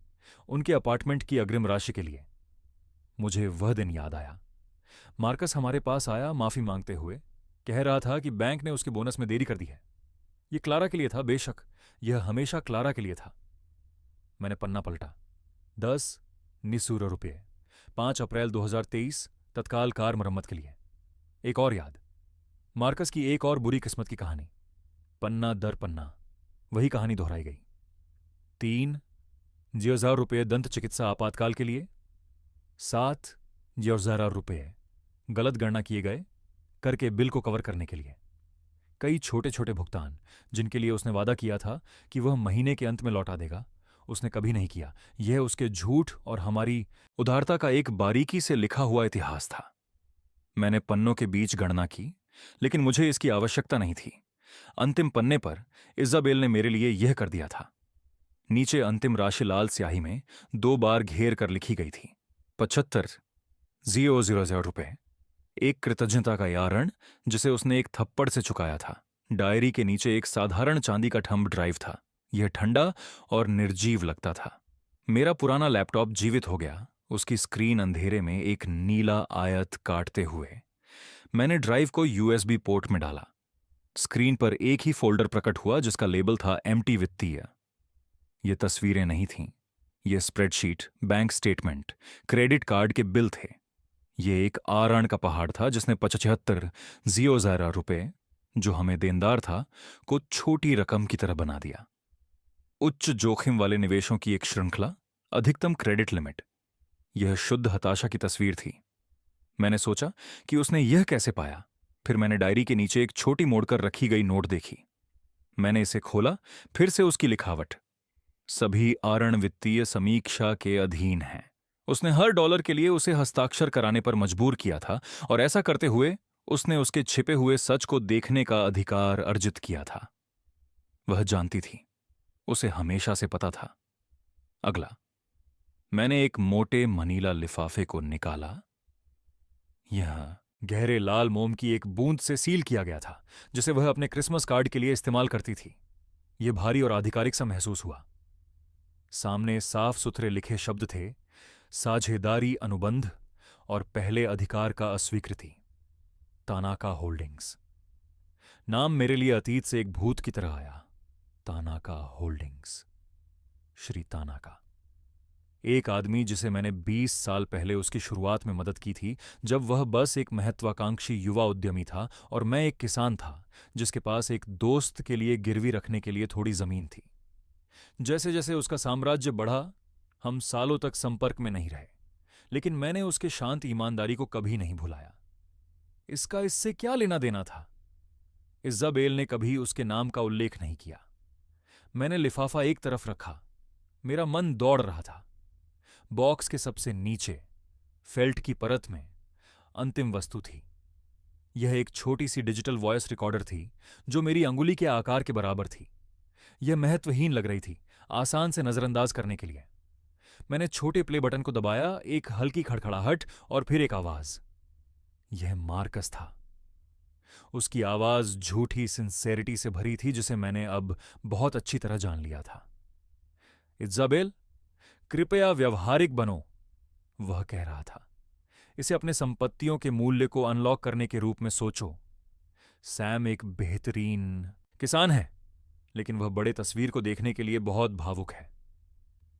उनके अपार्टमेंट की अग्रिम राशि के लिए। मुझे वह दिन याद आया। मार्कस हमारे पास आया माफी मांगते हुए। कह रहा था कि बैंक ने उसके बोनस में देरी कर दी है। यह क्लारा के लिए था, बेशक यह हमेशा क्लारा के लिए था। मैंने पन्ना पलटा। 10 निसूर रुपये 5 अप्रैल 2023 तत्काल कार मरम्मत के लिए। एक और याद, मार्कस की एक और बुरी किस्मत की कहानी। पन्ना दर पन्ना वही कहानी दोहराई गई। 3 1000 रुपये दंत चिकित्सा आपातकाल के लिए। 7 1000 रुपये गलत गणना किए गए करके बिल को कवर करने के लिए। कई छोटे छोटे भुगतान जिनके लिए उसने वादा किया था कि वह महीने के अंत में लौटा देगा, उसने कभी नहीं किया। यह उसके झूठ और हमारी उदारता का एक बारीकी से लिखा हुआ इतिहास था। मैंने पन्नों के बीच गणना की, लेकिन मुझे इसकी आवश्यकता नहीं थी। अंतिम पन्ने पर इज़ाबेल ने मेरे लिए यह कर दिया था। नीचे अंतिम राशि लाल स्याही में 2 बार घेर कर लिखी गई थी। 75,000 रुपये। एक कृतज्ञता का यारण जिसे उसने एक थप्पड़ से चुकाया था। डायरी के नीचे एक साधारण चांदी का थंब ड्राइव था। यह ठंडा और निर्जीव लगता था। मेरा पुराना लैपटॉप जीवित हो गया, उसकी स्क्रीन अंधेरे में एक नीला आयत काटते हुए। मैंने ड्राइव को यूएसबी पोर्ट में डाला। स्क्रीन पर एक ही फोल्डर प्रकट हुआ जिसका लेबल था एम्प्टी वित्तीय। ये तस्वीरें नहीं थीं, ये spreadsheet, bank statement, credit card के बिल थे। ये एक आरण का पहाड़ था जिसने 75,000 रुपये, जो हमें देनदार था, को छोटी रकम की तरह बना दिया। उच्च जोखिम वाले निवेशों की एक श्रृंखला, अधिकतम क्रेडिट लिमिट। यह शुद्ध हताशा की तस्वीर थी। मैंने सोचा कि उसने यह कैसे पाया। फिर मैंने डायरी के नीचे एक छोटी मोड़कर रखी गई नोट देखी। मैंने इसे खोला, फिर से उसकी लिखावट। सभी आरण वित्तीय समीक्षा के अधीन हैं। उसने हर डॉलर के लिए उसे हस्ताक्षर कराने पर मजबूर किया था और ऐसा करते हुए उसने उसके छिपे हुए सच को देखने का अधिकार अर्जित किया था। वह जानती थी, उसे हमेशा से पता था। अगला, मैंने एक मोटे मनीला लिफाफे को निकाला। यह गहरे लाल मोम की एक बूंद से सील किया गया था, जिसे वह अपने क्रिसमस कार्ड के लिए इस्तेमाल करती थी। यह भारी और आधिकारिक सा महसूस हुआ। सामने साफ सुथरे लिखे शब्द थे, साझेदारी अनुबंध, और पहले अधिकार का अस्वीकृति, तानाका होल्डिंग्स। नाम मेरे लिए अतीत से एक भूत की तरह आया। Tanaka holdings, Shri Tanaka. एक आदमी जिसे मैंने 20 साल पहले उसकी शुरुआत में मदद की थी, जब वह बस एक महत्वाकांक्षी युवा उद्यमी था और मैं एक किसान था जिसके पास एक दोस्त के लिए गिरवी रखने के लिए थोड़ी जमीन थी। जैसे जैसे उसका साम्राज्य बढ़ा, हम सालों तक संपर्क में नहीं रहे, लेकिन मैंने उसके शांत ईमानदारी को कभी नहीं भुलाया। इसका इससे क्या लेना देना था? इज़ाबेल ने कभी उसके नाम का उल्लेख नहीं किया। मैंने लिफाफा एक तरफ रखा। मेरा मन दौड़ रहा था। बॉक्स के सबसे नीचे फेल्ट की परत में अंतिम वस्तु थी। यह एक छोटी सी डिजिटल वॉइस रिकॉर्डर थी जो मेरी अंगुली के आकार के बराबर थी। यह महत्वहीन लग रही थी, आसान से नजरअंदाज करने के लिए। मैंने छोटे प्ले बटन को दबाया, एक हल्की खड़खड़ाहट और फिर एक आवाज। यह मार्कस था। उसकी आवाज झूठी सिंसेरिटी से भरी थी जिसे मैंने अब बहुत अच्छी तरह जान लिया था। इज़ाबेल, कृपया व्यवहारिक बनो, वह कह रहा था। इसे अपने संपत्तियों के मूल्य को अनलॉक करने के रूप में सोचो। सैम एक बेहतरीन किसान है, लेकिन वह बड़े तस्वीर को देखने के लिए बहुत भावुक है।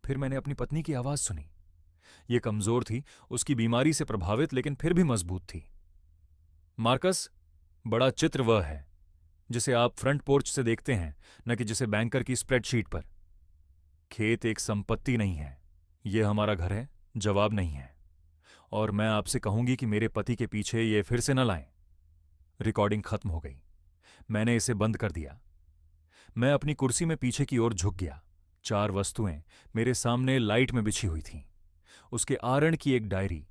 फिर मैंने अपनी पत्नी की आवाज सुनी। यह कमजोर थी, उसकी बीमारी से प्रभावित, लेकिन फिर भी मजबूत थी। मार्कस, बड़ा चित्र वह है जिसे आप फ्रंट पोर्च से देखते हैं, न कि जिसे बैंकर की स्प्रेडशीट पर। खेत एक संपत्ति नहीं है, यह हमारा घर है, जवाब नहीं है। और मैं आपसे कहूंगी कि मेरे पति के पीछे ये फिर से न लाएं। रिकॉर्डिंग खत्म हो गई। मैंने इसे बंद कर दिया। मैं अपनी कुर्सी में पीछे की ओर झुक गया। 4 वस्तुएं मेरे सामने लाइट में बिछी हुई थीं। उसके आरण की एक डायरी,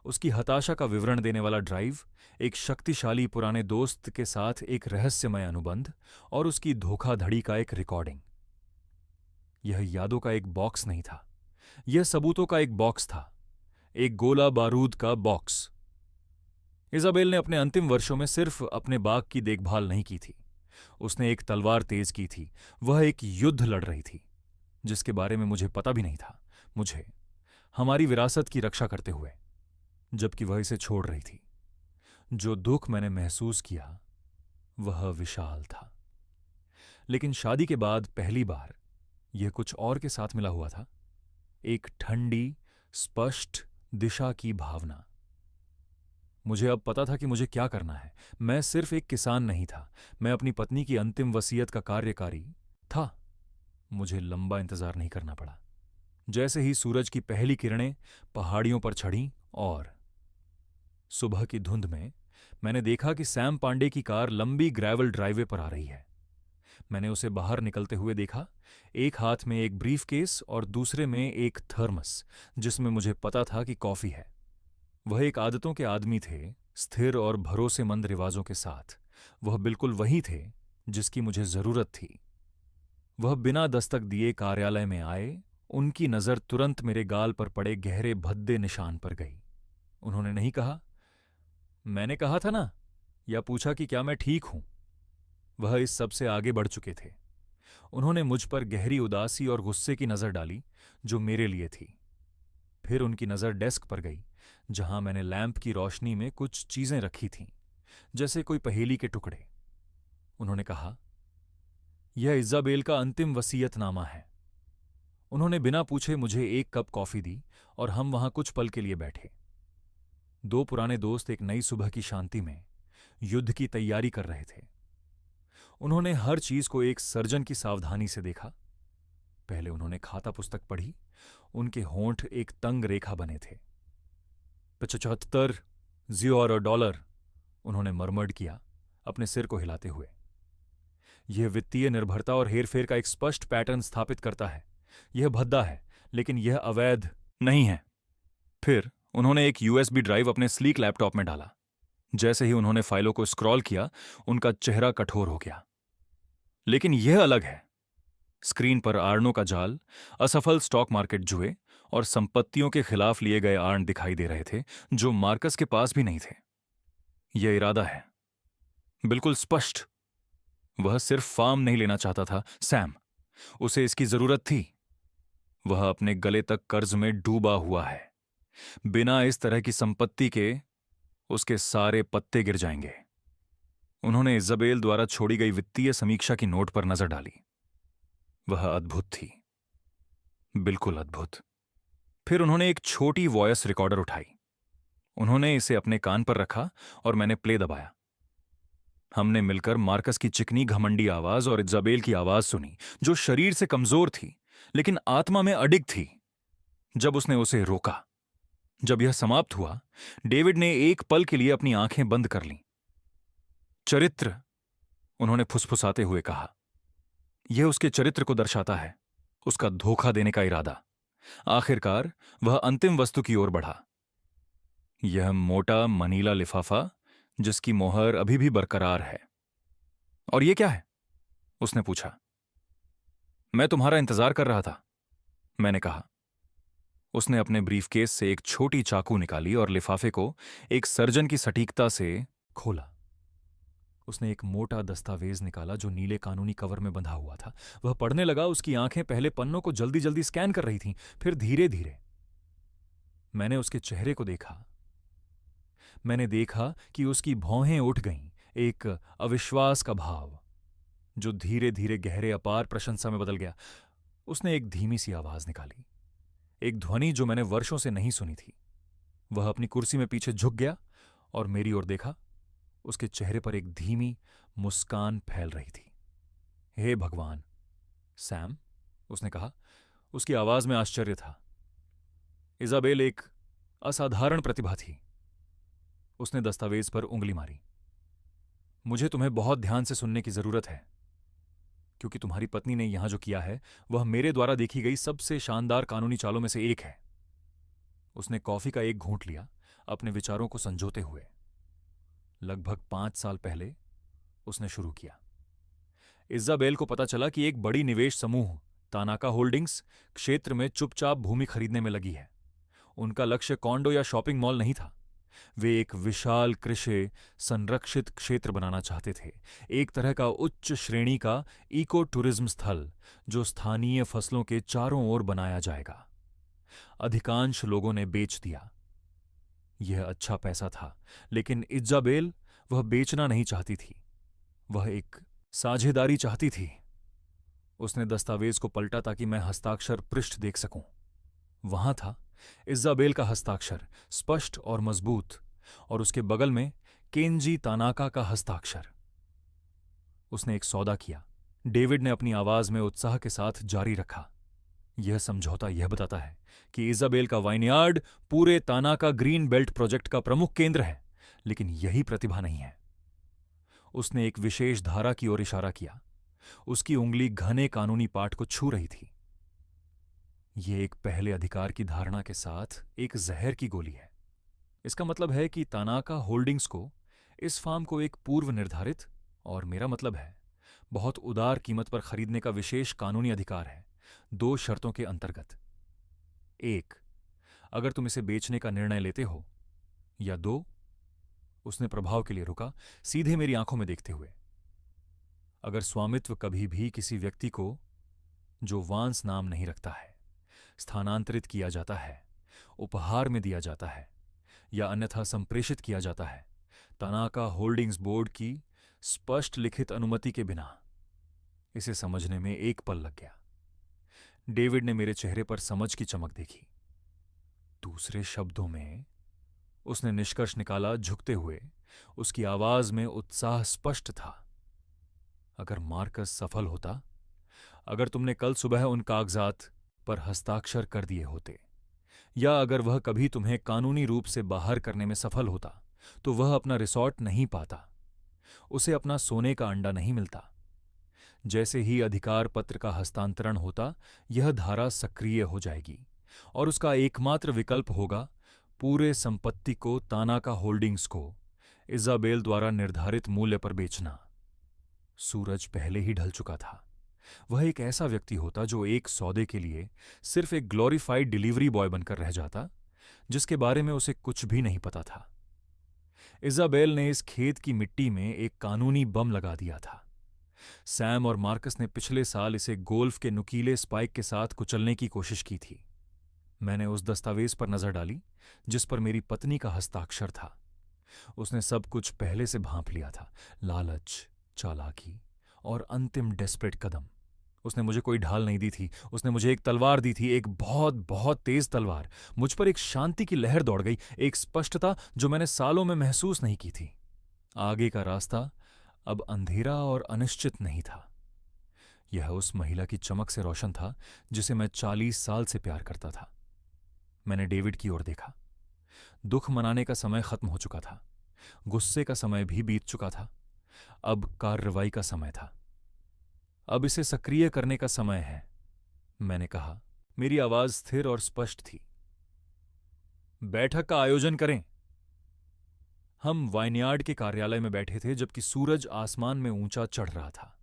उसकी हताशा का विवरण देने वाला ड्राइव, एक शक्तिशाली पुराने दोस्त के साथ एक रहस्यमय अनुबंध और उसकी धोखाधड़ी का एक रिकॉर्डिंग। यह यादों का एक बॉक्स नहीं था, यह सबूतों का एक बॉक्स था, एक गोला बारूद का बॉक्स। इज़ाबेल ने अपने अंतिम वर्षों में सिर्फ अपने बाग की देखभाल नहीं की थी, उसने एक तलवार तेज की थी। वह एक युद्ध लड़ रही थी जिसके बारे में मुझे पता भी नहीं था। मुझे, हमारी विरासत की रक्षा करते हुए, जबकि वह इसे छोड़ रही थी। जो दुख मैंने महसूस किया वह विशाल था। लेकिन शादी के बाद पहली बार यह कुछ और के साथ मिला हुआ था। एक ठंडी, स्पष्ट दिशा की भावना। मुझे अब पता था कि मुझे क्या करना है। मैं सिर्फ एक किसान नहीं था, मैं अपनी पत्नी की अंतिम वसीयत का कार्यकारी था। मुझे लंबा इंतजार नहीं करना पड़ा। जैसे ही सूरज की पहली किरणें पहाड़ियों पर चढ़ीं और सुबह की धुंध में मैंने देखा कि सैम पांडे की कार लंबी ग्रेवल ड्राइवे पर आ रही है। मैंने उसे बाहर निकलते हुए देखा, एक हाथ में एक ब्रीफकेस और दूसरे में एक थर्मस जिसमें मुझे पता था कि कॉफी है। वह एक आदतों के आदमी थे, स्थिर और भरोसेमंद रिवाजों के साथ। वह बिल्कुल वही थे जिसकी मुझे जरूरत थी। वह बिना दस्तक दिए कार्यालय में आए। उनकी नजर तुरंत मेरे गाल पर पड़े गहरे भद्दे निशान पर गई। उन्होंने नहीं कहा, मैंने कहा था ना, या पूछा कि क्या मैं ठीक हूं। वह इस सब से आगे बढ़ चुके थे। उन्होंने मुझ पर गहरी उदासी और गुस्से की नजर डाली जो मेरे लिए थी। फिर उनकी नजर डेस्क पर गई जहां मैंने लैंप की रोशनी में कुछ चीजें रखी थीं, जैसे कोई पहेली के टुकड़े। उन्होंने कहा, यह इज़ाबेल का अंतिम वसीयतनामा है। उन्होंने बिना पूछे मुझे एक कप कॉफी दी और हम वहां कुछ पल के लिए बैठे। 2 पुराने दोस्त एक नई सुबह की शांति में युद्ध की तैयारी कर रहे थे। उन्होंने हर चीज को एक सर्जन की सावधानी से देखा। पहले उन्होंने खाता पुस्तक पढ़ी। उनके होंठ एक तंग रेखा बने थे। 75 $, उन्होंने मरमर्ड किया अपने सिर को हिलाते हुए। यह वित्तीय निर्भरता और हेरफेर का एक स्पष्ट पैटर्न स्थापित करता है। यह भद्दा है, लेकिन यह अवैध नहीं है। फिर उन्होंने एक यूएसबी ड्राइव अपने स्लीक लैपटॉप में डाला। जैसे ही उन्होंने फाइलों को स्क्रॉल किया, उनका चेहरा कठोर हो गया। लेकिन यह अलग है। स्क्रीन पर आड़नों का जाल, असफल स्टॉक मार्केट जुए और संपत्तियों के खिलाफ लिए गए आड़ दिखाई दे रहे थे जो मार्कस के पास भी नहीं थे। यह इरादा है, बिल्कुल स्पष्ट। वह सिर्फ फार्म नहीं लेना चाहता था, सैम, उसे इसकी जरूरत थी। वह अपने गले तक कर्ज में डूबा हुआ है। बिना इस तरह की संपत्ति के उसके सारे पत्ते गिर जाएंगे। उन्होंने इज़ाबेल द्वारा छोड़ी गई वित्तीय समीक्षा की नोट पर नजर डाली। वह अद्भुत थी, बिल्कुल अद्भुत। फिर उन्होंने एक छोटी वॉयस रिकॉर्डर उठाई। उन्होंने इसे अपने कान पर रखा और मैंने प्ले दबाया। हमने मिलकर मार्कस की चिकनी घमंडी आवाज और इज़ाबेल की आवाज सुनी, जो शरीर से कमजोर थी लेकिन आत्मा में अडिग थी। जब उसने उसे रोका, जब यह समाप्त हुआ, डेविड ने एक पल के लिए अपनी आंखें बंद कर लीं। चरित्र, उन्होंने फुसफुसाते हुए कहा। यह उसके चरित्र को दर्शाता है, उसका धोखा देने का इरादा। आखिरकार वह अंतिम वस्तु की ओर बढ़ा। यह मोटा मनीला लिफाफा जिसकी मोहर अभी भी बरकरार है। और यह क्या है? उसने पूछा। मैं तुम्हारा इंतजार कर रहा था, मैंने कहा। उसने अपने ब्रीफकेस से एक छोटी चाकू निकाली और लिफाफे को एक सर्जन की सटीकता से खोला। उसने एक मोटा दस्तावेज निकाला जो नीले कानूनी कवर में बंधा हुआ था। वह पढ़ने लगा। उसकी आंखें पहले पन्नों को जल्दी जल्दी स्कैन कर रही थीं, फिर धीरे धीरे। मैंने उसके चेहरे को देखा। मैंने देखा कि उसकी भौहें उठ गईं, एक अविश्वास का भाव जो धीरे धीरे गहरे अपार प्रशंसा में बदल गया। उसने एक धीमी सी आवाज निकाली, एक ध्वनि जो मैंने वर्षों से नहीं सुनी थी। वह अपनी कुर्सी में पीछे झुक गया और मेरी ओर देखा। उसके चेहरे पर एक धीमी मुस्कान फैल रही थी। हे भगवान, सैम, उसने कहा। उसकी आवाज में आश्चर्य था। इज़ाबेल एक असाधारण प्रतिभा थी। उसने दस्तावेज पर उंगली मारी। मुझे तुम्हें बहुत ध्यान से सुनने की जरूरत है, क्योंकि तुम्हारी पत्नी ने यहां जो किया है वह मेरे द्वारा देखी गई सबसे शानदार कानूनी चालों में से एक है। उसने कॉफी का एक घूंट लिया, अपने विचारों को संजोते हुए। लगभग 5 साल पहले उसने शुरू किया। इज़ाबेल को पता चला कि एक बड़ी निवेश समूह तानाका होल्डिंग्स क्षेत्र में चुपचाप भूमि खरीदने में लगी है। उनका लक्ष्य कॉन्डो या शॉपिंग मॉल नहीं था। वे एक विशाल कृषि संरक्षित क्षेत्र बनाना चाहते थे, एक तरह का उच्च श्रेणी का इको टूरिज्म स्थल जो स्थानीय फसलों के चारों ओर बनाया जाएगा। अधिकांश लोगों ने बेच दिया। यह अच्छा पैसा था, लेकिन इज़ाबेल, वह बेचना नहीं चाहती थी। वह एक साझेदारी चाहती थी। उसने दस्तावेज को पलटा ताकि मैं हस्ताक्षर पृष्ठ देख सकूं। वहां था इज़ाबेल का हस्ताक्षर, स्पष्ट और मजबूत, और उसके बगल में केंजी तानाका का हस्ताक्षर। उसने एक सौदा किया, डेविड ने अपनी आवाज में उत्साह के साथ जारी रखा। यह समझौता यह बताता है कि इज़ाबेल का वाइनयार्ड पूरे तानाका ग्रीन बेल्ट प्रोजेक्ट का प्रमुख केंद्र है, लेकिन यही प्रतिभा नहीं है। उसने एक विशेष धारा की ओर इशारा किया। उसकी उंगली घने कानूनी पाठ को छू रही थी। यह एक पहले अधिकार की धारणा के साथ एक जहर की गोली है। इसका मतलब है कि तानाका होल्डिंग्स को इस फार्म को एक पूर्व निर्धारित, और मेरा मतलब है बहुत उदार कीमत पर खरीदने का विशेष कानूनी अधिकार है, 2 शर्तों के अंतर्गत। 1, अगर तुम इसे बेचने का निर्णय लेते हो, या 2, उसने प्रभाव के लिए रुका, सीधे मेरी आंखों में देखते हुए, अगर स्वामित्व कभी भी किसी व्यक्ति को जो वांस नाम नहीं रखता है स्थानांतरित किया जाता है, उपहार में दिया जाता है या अन्यथा संप्रेषित किया जाता है, तानाका होल्डिंग्स बोर्ड की स्पष्ट लिखित अनुमति के बिना। इसे समझने में एक पल लग गया। डेविड ने मेरे चेहरे पर समझ की चमक देखी। दूसरे शब्दों में, उसने निष्कर्ष निकाला झुकते हुए। उसकी आवाज में उत्साह स्पष्ट था। अगर मार्कस सफल होता, अगर तुमने कल सुबह उन कागजात पर हस्ताक्षर कर दिए होते, या अगर वह कभी तुम्हें कानूनी रूप से बाहर करने में सफल होता, तो वह अपना रिसॉर्ट नहीं पाता, उसे अपना सोने का अंडा नहीं मिलता। जैसे ही अधिकार पत्र का हस्तांतरण होता, यह धारा सक्रिय हो जाएगी और उसका एकमात्र विकल्प होगा पूरे संपत्ति को तानाका होल्डिंग्स को इज़ाबेल द्वारा निर्धारित मूल्य पर बेचना। सूरज पहले ही ढल चुका था। वह एक ऐसा व्यक्ति होता जो एक सौदे के लिए सिर्फ एक ग्लोरीफाइड डिलीवरी बॉय बनकर रह जाता, जिसके बारे में उसे कुछ भी नहीं पता था। इज़ाबेल ने इस खेत की मिट्टी में एक कानूनी बम लगा दिया था। सैम और मार्कस ने पिछले साल इसे गोल्फ के नुकीले स्पाइक के साथ कुचलने की कोशिश की थी। मैंने उस दस्तावेज पर नजर डाली जिस पर मेरी पत्नी का हस्ताक्षर था। उसने सब कुछ पहले से भांप लिया था। लालच, चालाकी और अंतिम डेस्परेट कदम। उसने मुझे कोई ढाल नहीं दी थी, उसने मुझे एक तलवार दी थी, एक बहुत बहुत तेज तलवार। मुझ पर एक शांति की लहर दौड़ गई, एक स्पष्टता जो मैंने सालों में महसूस नहीं की थी। आगे का रास्ता अब अंधेरा और अनिश्चित नहीं था। यह उस महिला की चमक से रोशन था जिसे मैं 40 साल से प्यार करता था। मैंने डेविड की ओर देखा। दुख मनाने का समय खत्म हो चुका था, गुस्से का समय भी बीत चुका था। अब कार्रवाई का समय था। अब इसे सक्रिय करने का समय है, मैंने कहा। मेरी आवाज स्थिर और स्पष्ट थी। बैठक का आयोजन करें। हम वाइनयार्ड के कार्यालय में बैठे थे जबकि सूरज आसमान में ऊंचा चढ़ रहा था।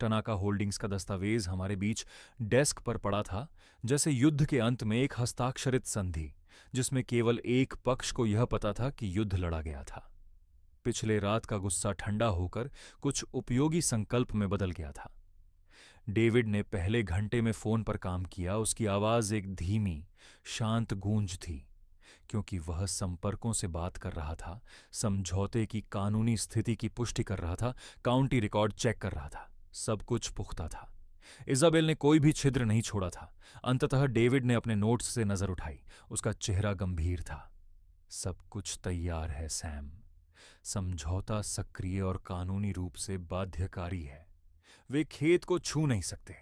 टनाका होल्डिंग्स का दस्तावेज हमारे बीच डेस्क पर पड़ा था, जैसे युद्ध के अंत में एक हस्ताक्षरित संधि जिसमें केवल एक पक्ष को यह पता था कि युद्ध लड़ा गया था। पिछले रात का गुस्सा ठंडा होकर कुछ उपयोगी संकल्प में बदल गया था। डेविड ने पहले घंटे में फोन पर काम किया। उसकी आवाज एक धीमी, शांत गूंज थी, क्योंकि वह संपर्कों से बात कर रहा था, समझौते की कानूनी स्थिति की पुष्टि कर रहा था, काउंटी रिकॉर्ड चेक कर रहा था। सब कुछ पुख्ता था। इजाबेल ने कोई भी छिद्र नहीं छोड़ा था। अंततः डेविड ने अपने नोट्स से नजर उठाई। उसका चेहरा गंभीर था। सब कुछ तैयार है सैम। समझौता सक्रिय और कानूनी रूप से बाध्यकारी है। वे खेत को छू नहीं सकते।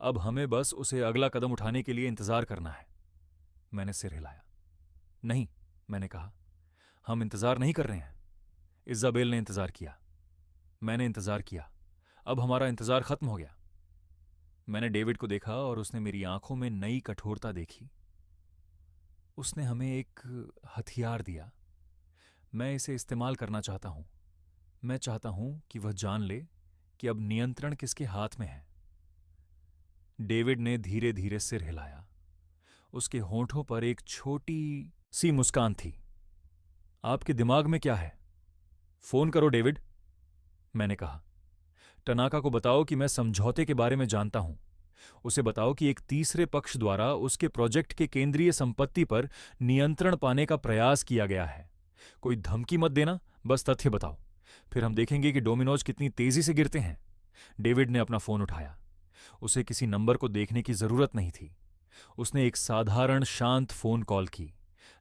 अब हमें बस उसे अगला कदम उठाने के लिए इंतजार करना है। मैंने सिर हिलाया। नहीं, मैंने कहा, हम इंतजार नहीं कर रहे हैं। इजाबेल ने इंतजार किया, मैंने इंतजार किया, अब हमारा इंतजार खत्म हो गया। मैंने डेविड को देखा और उसने मेरी आंखों में नई कठोरता देखी। उसने हमें एक हथियार दिया। मैं इसे इस्तेमाल करना चाहता हूं। मैं चाहता हूं कि वह जान ले कि अब नियंत्रण किसके हाथ में है। डेविड ने धीरे धीरे सिर हिलाया। उसके होंठों पर एक छोटी सी मुस्कान थी। आपके दिमाग में क्या है? फोन करो डेविड, मैंने कहा। टनाका को बताओ कि मैं समझौते के बारे में जानता हूं। उसे बताओ कि एक तीसरे पक्ष द्वारा उसके प्रोजेक्ट के केंद्रीय संपत्ति पर नियंत्रण पाने का प्रयास किया गया है। कोई धमकी मत देना, बस तथ्य बताओ। फिर हम देखेंगे कि डोमिनोज कितनी तेजी से गिरते हैं। डेविड ने अपना फोन उठाया। उसे किसी नंबर को देखने की जरूरत नहीं थी। उसने एक साधारण शांत फोन कॉल की,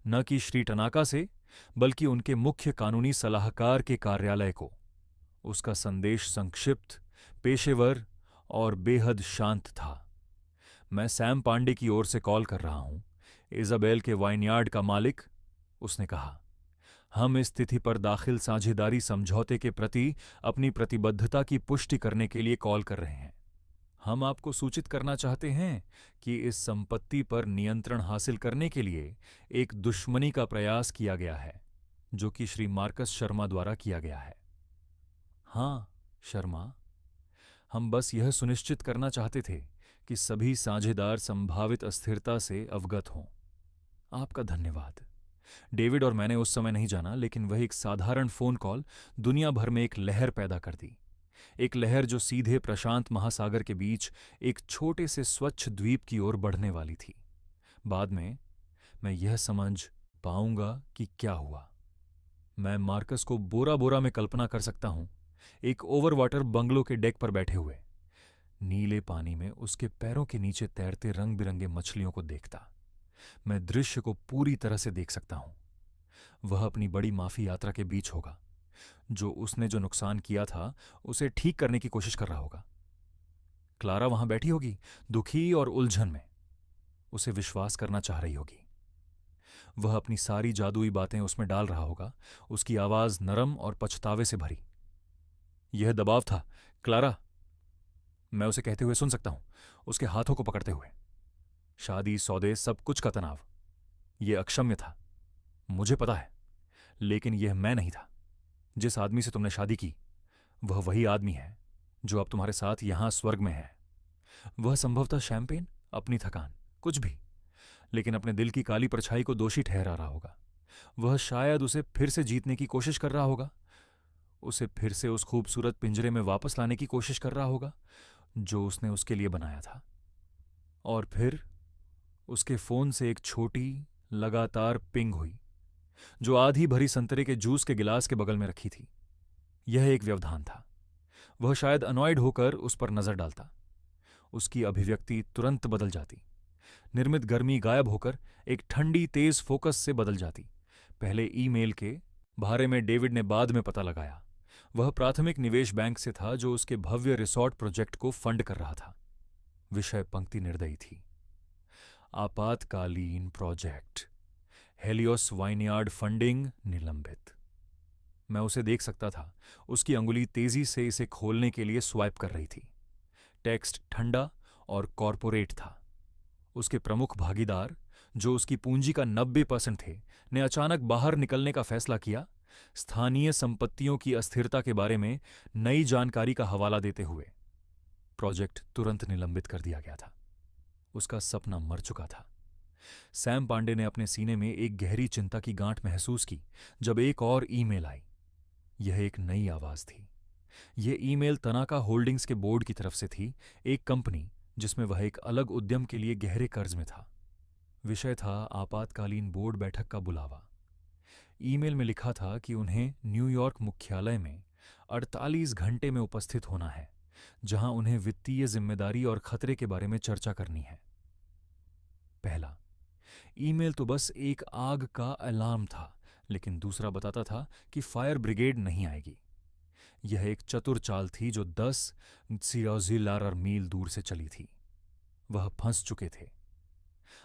न कि श्री टनाका से, बल्कि उनके मुख्य कानूनी सलाहकार के कार्यालय को। उसका संदेश संक्षिप्त, पेशेवर और बेहद शांत था। मैं सैम पांडे की ओर से कॉल कर रहा हूं, इजाबेल के वाइनयार्ड का मालिक, उसने कहा। हम इस तिथि पर दाखिल साझेदारी समझौते के प्रति अपनी प्रतिबद्धता की पुष्टि करने के लिए कॉल कर रहे हैं। हम आपको सूचित करना चाहते हैं कि इस संपत्ति पर नियंत्रण हासिल करने के लिए एक दुश्मनी का प्रयास किया गया है, जो कि श्री मार्कस शर्मा द्वारा किया गया है। हाँ, शर्मा, हम बस यह सुनिश्चित करना चाहते थे कि सभी साझेदार संभावित अस्थिरता से अवगत हों। आपका धन्यवाद। डेविड और मैंने उस समय नहीं जाना, लेकिन वह एक साधारण फोन कॉल दुनिया भर में एक लहर पैदा कर दी। एक लहर जो सीधे प्रशांत महासागर के बीच एक छोटे से स्वच्छ द्वीप की ओर बढ़ने वाली थी। बाद में मैं यह समझ पाऊंगा कि क्या हुआ। मैं मार्कस को बोरा बोरा में कल्पना कर सकता हूं, एक ओवर वाटर बंगलो के डेक पर बैठे हुए, नीले पानी में उसके पैरों के नीचे तैरते रंग बिरंगे मछलियों को देखता। मैं दृश्य को पूरी तरह से देख सकता हूं। वह अपनी बड़ी माफी यात्रा के बीच होगा। जो उसने जो नुकसान किया था उसे ठीक करने की कोशिश कर रहा होगा। क्लारा वहां बैठी होगी, दुखी और उलझन में। उसे विश्वास करना चाह रही होगी। वह अपनी सारी जादुई बातें उसमें डाल रहा होगा। उसकी आवाज नरम और पछतावे से भरी। यह दबाव था, क्लारा, मैं उसे कहते हुए सुन सकता हूं, उसके हाथों को पकड़ते हुए। शादी, सौदे, सब कुछ का तनाव। यह अक्षम्य था, मुझे पता है, लेकिन यह मैं नहीं था। जिस आदमी से तुमने शादी की, वह वही आदमी है जो अब तुम्हारे साथ यहां स्वर्ग में है। वह संभवतः शैंपेन, अपनी थकान, कुछ भी, लेकिन अपने दिल की काली परछाई को दोषी ठहरा रहा होगा। वह शायद उसे फिर से जीतने की कोशिश कर रहा होगा, उसे फिर से उस खूबसूरत पिंजरे में वापस लाने की कोशिश कर रहा होगा जो उसने उसके लिए बनाया था। और फिर उसके फोन से एक छोटी लगातार पिंग हुई जो आधी भरी संतरे के जूस के गिलास के बगल में रखी थी। यह एक व्यवधान था। वह शायद अनॉयड होकर उस पर नजर डालता। उसकी अभिव्यक्ति तुरंत बदल जाती। निर्मित गर्मी गायब होकर एक ठंडी तेज फोकस से बदल जाती। पहले ईमेल के बारे में डेविड ने बाद में पता लगाया। वह प्राथमिक निवेश बैंक से था जो उसके भव्य रिसॉर्ट प्रोजेक्ट को फंड कर रहा था। विषय पंक्ति निर्दयी थी। आपातकालीन प्रोजेक्ट, हेलियोस वाइनयार्ड फंडिंग निलंबित। मैं उसे देख सकता था। उसकी अंगुली तेजी से इसे खोलने के लिए स्वाइप कर रही थी। टेक्स्ट ठंडा और कॉरपोरेट था। उसके प्रमुख भागीदार, जो उसकी पूंजी का 90% थे, ने अचानक बाहर निकलने का फैसला किया। स्थानीय संपत्तियों की अस्थिरता के बारे में नई जानकारी का हवाला देते हुए प्रोजेक्ट तुरंत निलंबित कर दिया गया था। उसका सपना मर चुका था। सैम पांडे ने अपने सीने में एक गहरी चिंता की गांठ महसूस की जब एक और ईमेल आई। यह एक नई आवाज थी। यह ईमेल तनाका होल्डिंग्स के बोर्ड की तरफ से थी, एक कंपनी जिसमें वह एक अलग उद्यम के लिए गहरे कर्ज में था। विषय था आपातकालीन बोर्ड बैठक का बुलावा। ईमेल में लिखा था कि उन्हें न्यूयॉर्क मुख्यालय में 48 घंटे में उपस्थित होना है, जहां उन्हें वित्तीय जिम्मेदारी और खतरे के बारे में चर्चा करनी है। पहला ईमेल तो बस एक आग का अलार्म था, लेकिन दूसरा बताता था कि फायर ब्रिगेड नहीं आएगी। यह एक चतुर चाल थी जो 10 सियाजिलार मील दूर से चली थी। वह फंस चुके थे।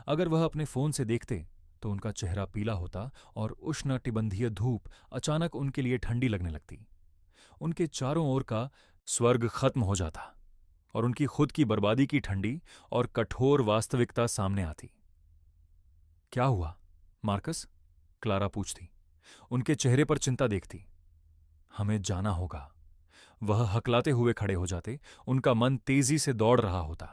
अगर वह अपने फोन से देखते तो उनका चेहरा पीला होता और उष्णकटिबंधीय धूप अचानक उनके लिए ठंडी लगने लगती। उनके चारों ओर का स्वर्ग खत्म हो जाता और उनकी खुद की बर्बादी की ठंडी और कठोर वास्तविकता सामने आती। क्या हुआ, मार्कस? क्लारा पूछती। उनके चेहरे पर चिंता देखती। हमें जाना होगा। वह हकलाते हुए खड़े हो जाते। उनका मन तेजी से दौड़ रहा होता।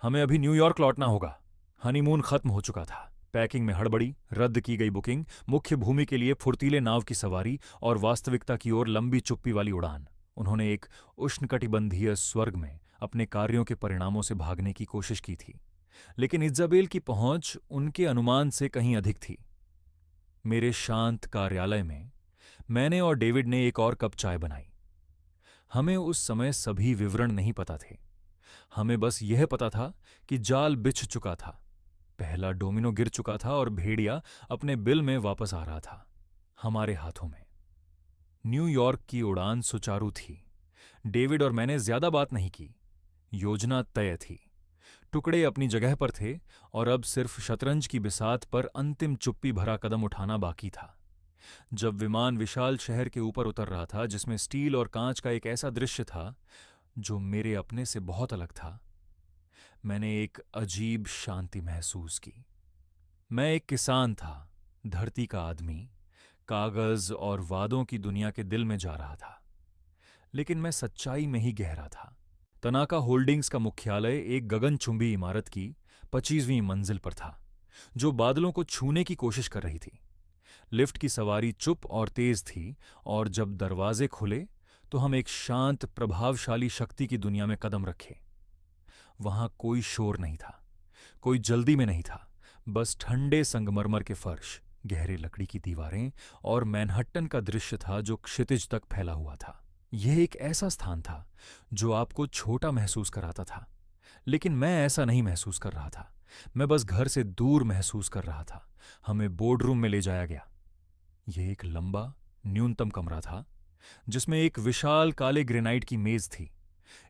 हमें अभी न्यूयॉर्क लौटना होगा। हनीमून खत्म हो चुका था। पैकिंग में हड़बड़ी, रद्द की गई बुकिंग, मुख्य भूमि के लिए फुर्तीले नाव की सवारी और वास्तविकता की ओर लंबी चुप्पी वाली उड़ान। उन्होंने एक उष्णकटिबंधीय स्वर्ग में अपने कार्यों के परिणामों से भागने की कोशिश की थी, लेकिन इज़ाबेल की पहुंच उनके अनुमान से कहीं अधिक थी। मेरे शांत कार्यालय में मैंने और डेविड ने एक और कप चाय बनाई। हमें उस समय सभी विवरण नहीं पता थे। हमें बस यह पता था कि जाल बिछ चुका था, पहला डोमिनो गिर चुका था और भेड़िया अपने बिल में वापस आ रहा था, हमारे हाथों में। न्यूयॉर्क की उड़ान सुचारू थी। डेविड और मैंने ज्यादा बात नहीं की। योजना तय थी। टुकड़े अपनी जगह पर थे और अब सिर्फ शतरंज की बिसात पर अंतिम चुप्पी भरा कदम उठाना बाकी था। जब विमान विशाल शहर के ऊपर उतर रहा था, जिसमें स्टील और कांच का एक ऐसा दृश्य था जो मेरे अपने से बहुत अलग था, मैंने एक अजीब शांति महसूस की। मैं एक किसान था, धरती का आदमी, कागज और वादों की दुनिया के दिल में जा रहा था, लेकिन मैं सच्चाई में ही गहरा था। तनाका होल्डिंग्स का मुख्यालय एक गगनचुंबी इमारत की 25वीं मंजिल पर था, जो बादलों को छूने की कोशिश कर रही थी। लिफ्ट की सवारी चुप और तेज थी, और जब दरवाजे खुले तो हम एक शांत, प्रभावशाली शक्ति की दुनिया में कदम रखे। वहां कोई शोर नहीं था, कोई जल्दी में नहीं था, बस ठंडे संगमरमर के फर्श, गहरे लकड़ी की दीवारें और मैनहट्टन का दृश्य था जो क्षितिज तक फैला हुआ था। यह एक ऐसा स्थान था जो आपको छोटा महसूस कराता था, लेकिन मैं ऐसा नहीं महसूस कर रहा था। मैं बस घर से दूर महसूस कर रहा था। हमें बोर्डरूम में ले जाया गया। यह एक लंबा, न्यूनतम कमरा था जिसमें एक विशाल काले ग्रेनाइट की मेज थी।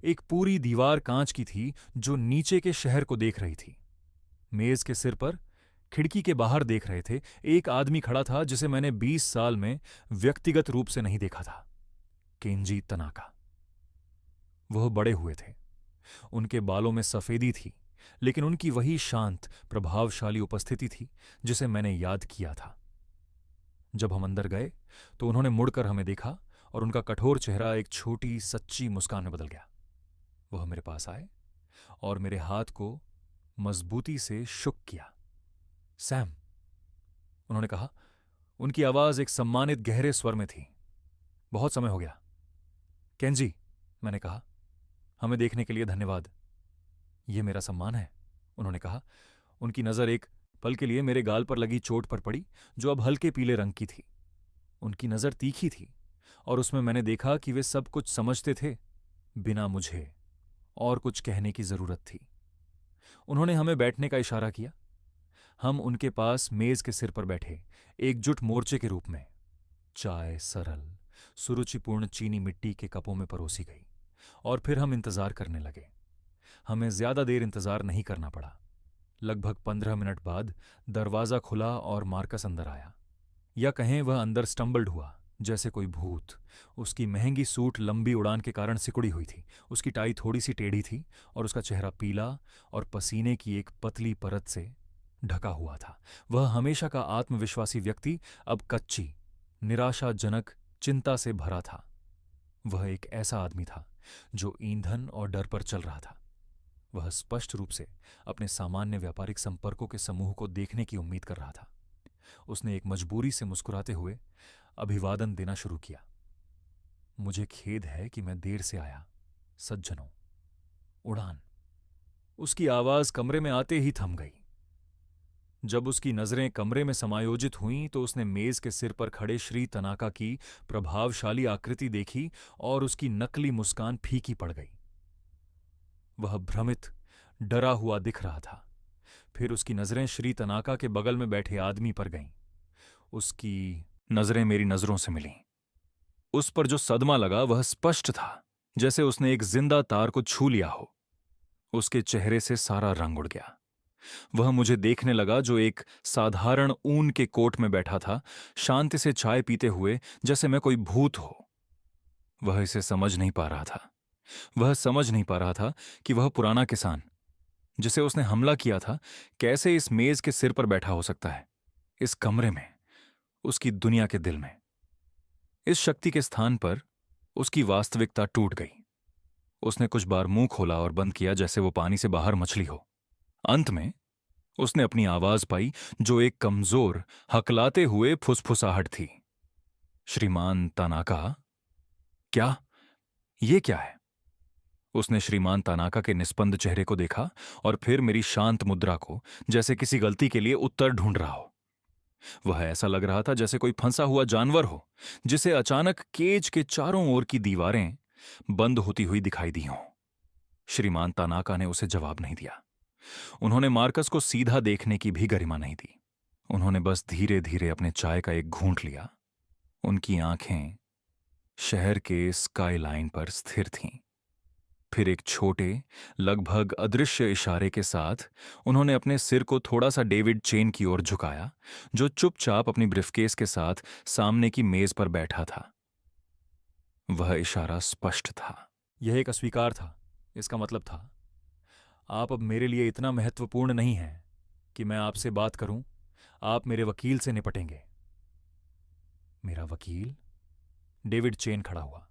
एक पूरी दीवार कांच की थी जो नीचे के शहर को देख रही थी। मेज के सिर पर, खिड़की के बाहर देख रहे थे, एक आदमी खड़ा था जिसे मैंने 20 साल में व्यक्तिगत रूप से नहीं देखा था। Kenji Tanaka. वह बड़े हुए थे। उनके बालों में सफेदी थी, लेकिन उनकी वही शांत, प्रभावशाली उपस्थिति थी जिसे मैंने याद किया था। जब हम अंदर गए तो उन्होंने मुड़कर हमें देखा और उनका कठोर चेहरा एक छोटी, सच्ची मुस्कान में बदल गया। वह मेरे पास आए और मेरे हाथ को मजबूती से शुक किया। सैम, उन्होंने कहा। उनकी आवाज एक सम्मानित गहरे स्वर में थी। बहुत समय हो गया। केंजी, मैंने कहा, हमें देखने के लिए धन्यवाद। यह मेरा सम्मान है, उन्होंने कहा। उनकी नज़र एक पल के लिए मेरे गाल पर लगी चोट पर पड़ी, जो अब हल्के पीले रंग की थी। उनकी नज़र तीखी थी और उसमें मैंने देखा कि वे सब कुछ समझते थे, बिना मुझे और कुछ कहने की जरूरत थी। उन्होंने हमें बैठने का इशारा किया। हम उनके पास मेज के सिर पर बैठे, एकजुट मोर्चे के रूप में। चाय सरल, सुरुचिपूर्ण चीनी मिट्टी के कपों में परोसी गई और फिर हम इंतजार करने लगे। हमें ज्यादा देर इंतजार नहीं करना पड़ा। लगभग 15 मिनट बाद दरवाजा खुला और मार्कस अंदर आया, या कहें वह अंदर स्टम्बल्ड हुआ जैसे कोई भूत। उसकी महंगी सूट लंबी उड़ान के कारण सिकुड़ी हुई थी, उसकी टाई थोड़ी सी टेढ़ी थी और उसका चेहरा पीला और पसीने की एक पतली परत से ढका हुआ था। वह हमेशा का आत्मविश्वासी व्यक्ति अब कच्ची, निराशाजनक चिंता से भरा था। वह एक ऐसा आदमी था जो ईंधन और डर पर चल रहा था। वह स्पष्ट रूप से अपने सामान्य व्यापारिक संपर्कों के समूह को देखने की उम्मीद कर रहा था। उसने एक मजबूरी से मुस्कुराते हुए अभिवादन देना शुरू किया। मुझे खेद है कि मैं देर से आया, सज्जनों। उड़ान। उसकी आवाज कमरे में आते ही थम गई। जब उसकी नजरें कमरे में समायोजित हुईं तो उसने मेज के सिर पर खड़े श्री तनाका की प्रभावशाली आकृति देखी और उसकी नकली मुस्कान फीकी पड़ गई। वह भ्रमित, डरा हुआ दिख रहा था। फिर उसकी नजरें श्री तनाका के बगल में बैठे आदमी पर गईं। उसकी नजरें मेरी नजरों से मिलीं। उस पर जो सदमा लगा वह स्पष्ट था, जैसे उसने एक जिंदा तार को छू लिया हो। उसके चेहरे से सारा रंग उड़ गया। वह मुझे देखने लगा जो एक साधारण ऊन के कोट में बैठा था, शांति से चाय पीते हुए, जैसे मैं कोई भूत हो। वह इसे समझ नहीं पा रहा था। वह समझ नहीं पा रहा था कि वह पुराना किसान जिसे उसने हमला किया था कैसे इस मेज के सिर पर बैठा हो सकता है, इस कमरे में, उसकी दुनिया के दिल में। इस शक्ति के स्थान पर उसकी वास्तविकता टूट गई। उसने कुछ बार मुंह खोला और बंद किया जैसे वो पानी से बाहर मछली हो। अंत में उसने अपनी आवाज पाई, जो एक कमजोर, हकलाते हुए फुसफुसाहट थी। श्रीमान तानाका। क्या? ये क्या है? उसने श्रीमान तानाका के निस्पंद चेहरे को देखा और फिर मेरी शांत मुद्रा को, जैसे किसी गलती के लिए उत्तर ढूंढ रहा हो। वह ऐसा लग रहा था जैसे कोई फंसा हुआ जानवर हो, जिसे अचानक केज के चारों ओर की दीवारें बंद होती हुई दिखाई दी हों। श्रीमान तानाका ने उसे जवाब नहीं दिया। उन्होंने मार्कस को सीधा देखने की भी गरिमा नहीं दी। उन्होंने बस धीरे धीरे अपने चाय का एक घूंट लिया। उनकी आंखें शहर के स्काईलाइन पर स्थिर थीं। फिर एक छोटे, लगभग अदृश्य इशारे के साथ उन्होंने अपने सिर को थोड़ा सा डेविड चेन की ओर झुकाया, जो चुपचाप अपनी ब्रीफकेस के साथ सामने की मेज पर बैठा था। वह इशारा स्पष्ट था। यह एक अस्वीकार था। इसका मतलब था, आप अब मेरे लिए इतना महत्वपूर्ण नहीं हैं कि मैं आपसे बात करूं। आप मेरे वकील से निपटेंगे। मेरा वकील? डेविड चेन खड़ा हुआ।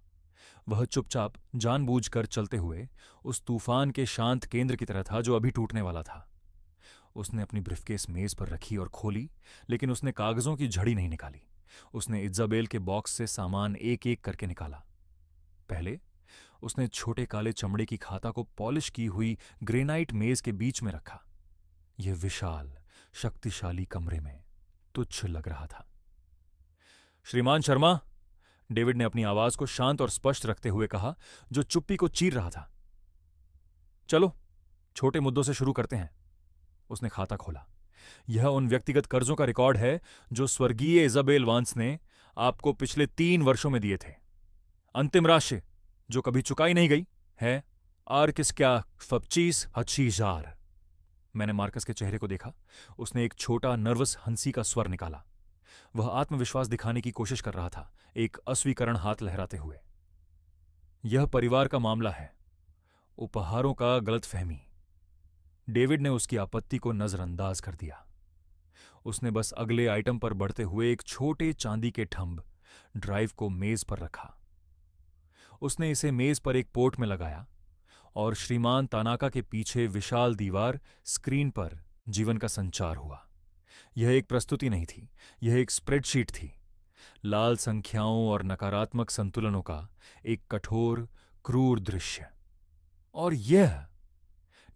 वह चुपचाप, जानबूझकर चलते हुए उस तूफान के शांत केंद्र की तरह था जो अभी टूटने वाला था। उसने अपनी ब्रीफकेस मेज पर रखी और खोली, लेकिन उसने कागजों की झड़ी नहीं निकाली। उसने इज़ाबेल के बॉक्स से सामान एक एक करके निकाला। पहले उसने छोटे काले चमड़े की खाता को पॉलिश की हुई ग्रेनाइट मेज के बीच में रखा। यह विशाल, शक्तिशाली कमरे में तुच्छ लग रहा था। श्रीमान शर्मा, डेविड ने अपनी आवाज को शांत और स्पष्ट रखते हुए कहा, जो चुप्पी को चीर रहा था। चलो, छोटे मुद्दों से शुरू करते हैं। उसने खाता खोला। यह उन व्यक्तिगत कर्जों का रिकॉर्ड है जो स्वर्गीय इज़ाबेल वांस ने आपको पिछले 3 वर्षों में दिए थे। अंतिम राशि, जो कभी चुकाई नहीं गई, है आर्किस्क्या 25,000। मैंने मार्कस के चेहरे को देखा। उसने एक छोटा, नर्वस हंसी का स्वर निकाला। वह आत्मविश्वास दिखाने की कोशिश कर रहा था, एक अस्वीकरण हाथ लहराते हुए। यह परिवार का मामला है, उपहारों का गलतफहमी। डेविड ने उसकी आपत्ति को नजरअंदाज कर दिया। उसने बस अगले आइटम पर बढ़ते हुए एक छोटे चांदी के थंब ड्राइव को मेज पर रखा। उसने इसे मेज पर एक पोर्ट में लगाया और श्रीमान तानाका के पीछे विशाल दीवार स्क्रीन पर जीवन का संचार हुआ। यह एक प्रस्तुति नहीं थी, यह एक स्प्रेडशीट थी। लाल संख्याओं और नकारात्मक संतुलनों का एक कठोर, क्रूर दृश्य। और यह,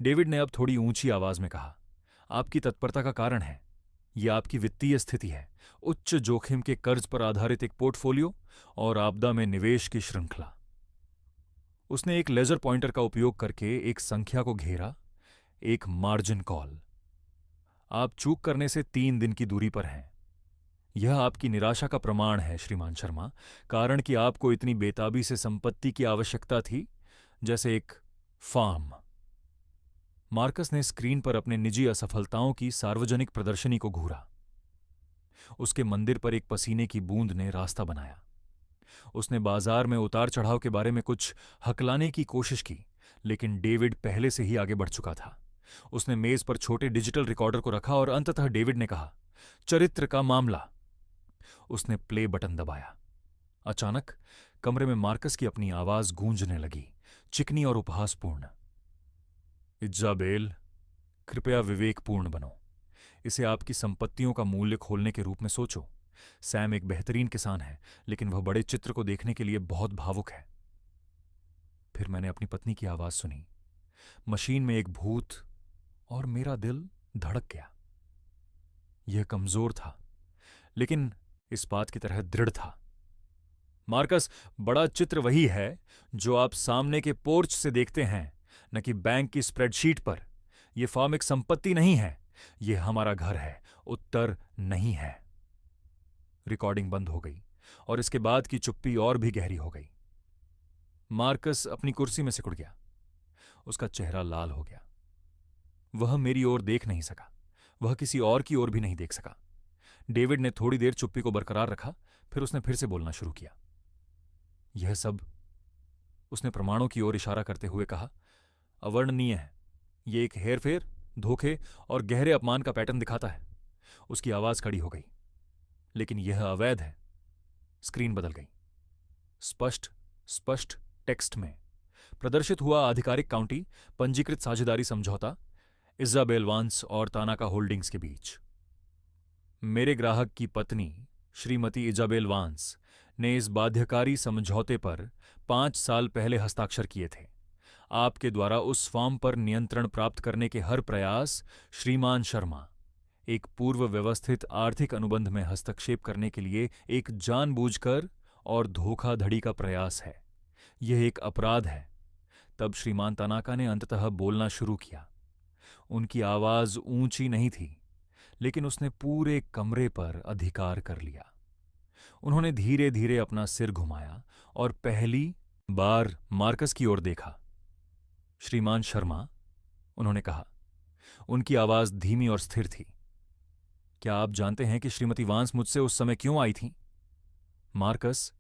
डेविड ने अब थोड़ी ऊंची आवाज में कहा, आपकी तत्परता का कारण है। यह आपकी वित्तीय स्थिति है, उच्च जोखिम के कर्ज पर आधारित एक पोर्टफोलियो और आपदा में निवेश की श्रृंखला। उसने एक लेजर पॉइंटर का उपयोग करके एक संख्या को घेरा, एक मार्जिन कॉल। आप चूक करने से 3 दिन की दूरी पर हैं। यह आपकी निराशा का प्रमाण है श्रीमान शर्मा, कारण कि आपको इतनी बेताबी से संपत्ति की आवश्यकता थी, जैसे एक फार्म। मार्कस ने स्क्रीन पर अपने निजी असफलताओं की सार्वजनिक प्रदर्शनी को घूरा। उसके मंदिर पर एक पसीने की बूंद ने रास्ता बनाया। उसने बाजार में उतार चढ़ाव के बारे में कुछ हकलाने की कोशिश की, लेकिन डेविड पहले से ही आगे बढ़ चुका था। उसने मेज पर छोटे डिजिटल रिकॉर्डर को रखा और अंततः डेविड ने कहा, चरित्र का मामला। उसने प्ले बटन दबाया। अचानक कमरे में मार्कस की अपनी आवाज गूंजने लगी, चिकनी और उपहासपूर्ण। इज़ाबेल, कृपया विवेकपूर्ण बनो। इसे आपकी संपत्तियों का मूल्य खोलने के रूप में सोचो। सैम एक बेहतरीन किसान है, लेकिन वह बड़े चित्र को देखने के लिए बहुत भावुक है। फिर मैंने अपनी पत्नी की आवाज सुनी, मशीन में एक भूत, और मेरा दिल धड़क गया। यह कमजोर था, लेकिन इस बात की तरह दृढ़ था। मार्कस, बड़ा चित्र वही है जो आप सामने के पोर्च से देखते हैं, न कि बैंक की स्प्रेडशीट पर। यह फॉर्म एक संपत्ति नहीं है, यह हमारा घर है, उत्तर नहीं है। रिकॉर्डिंग बंद हो गई और इसके बाद की चुप्पी और भी गहरी हो गई। मार्कस अपनी कुर्सी में सिकुड़ गया। उसका चेहरा लाल हो गया। वह मेरी ओर देख नहीं सका, वह किसी और की ओर भी नहीं देख सका। डेविड ने थोड़ी देर चुप्पी को बरकरार रखा, फिर उसने फिर से बोलना शुरू किया। यह सब, उसने प्रमाणों की ओर इशारा करते हुए कहा, अवर्णनीय है। यह एक हेरफेर, धोखे और गहरे अपमान का पैटर्न दिखाता है। उसकी आवाज खड़ी हो गई। लेकिन यह अवैध है। स्क्रीन बदल गई। स्पष्ट स्पष्ट टेक्स्ट में प्रदर्शित हुआ आधिकारिक काउंटी पंजीकृत साझेदारी समझौता इज़ाबेल वांस और तानाका होल्डिंग्स के बीच। मेरे ग्राहक की पत्नी श्रीमती इज़ाबेल वांस ने इस बाध्यकारी समझौते पर 5 साल पहले हस्ताक्षर किए थे। आपके द्वारा उस फॉर्म पर नियंत्रण प्राप्त करने के हर प्रयास, श्रीमान शर्मा, एक पूर्व व्यवस्थित आर्थिक अनुबंध में हस्तक्षेप करने के लिए एक जानबूझकर और धोखाधड़ी का प्रयास है। यह एक अपराध है। तब श्रीमान तानाका ने अंततः बोलना शुरू किया। उनकी आवाज ऊंची नहीं थी, लेकिन उसने पूरे कमरे पर अधिकार कर लिया। उन्होंने धीरे धीरे अपना सिर घुमाया और पहली बार मार्कस की ओर देखा। श्रीमान शर्मा, उन्होंने कहा। उनकी आवाज धीमी और स्थिर थी। क्या आप जानते हैं कि श्रीमती वांस मुझसे उस समय क्यों आई थीं? मार्कस,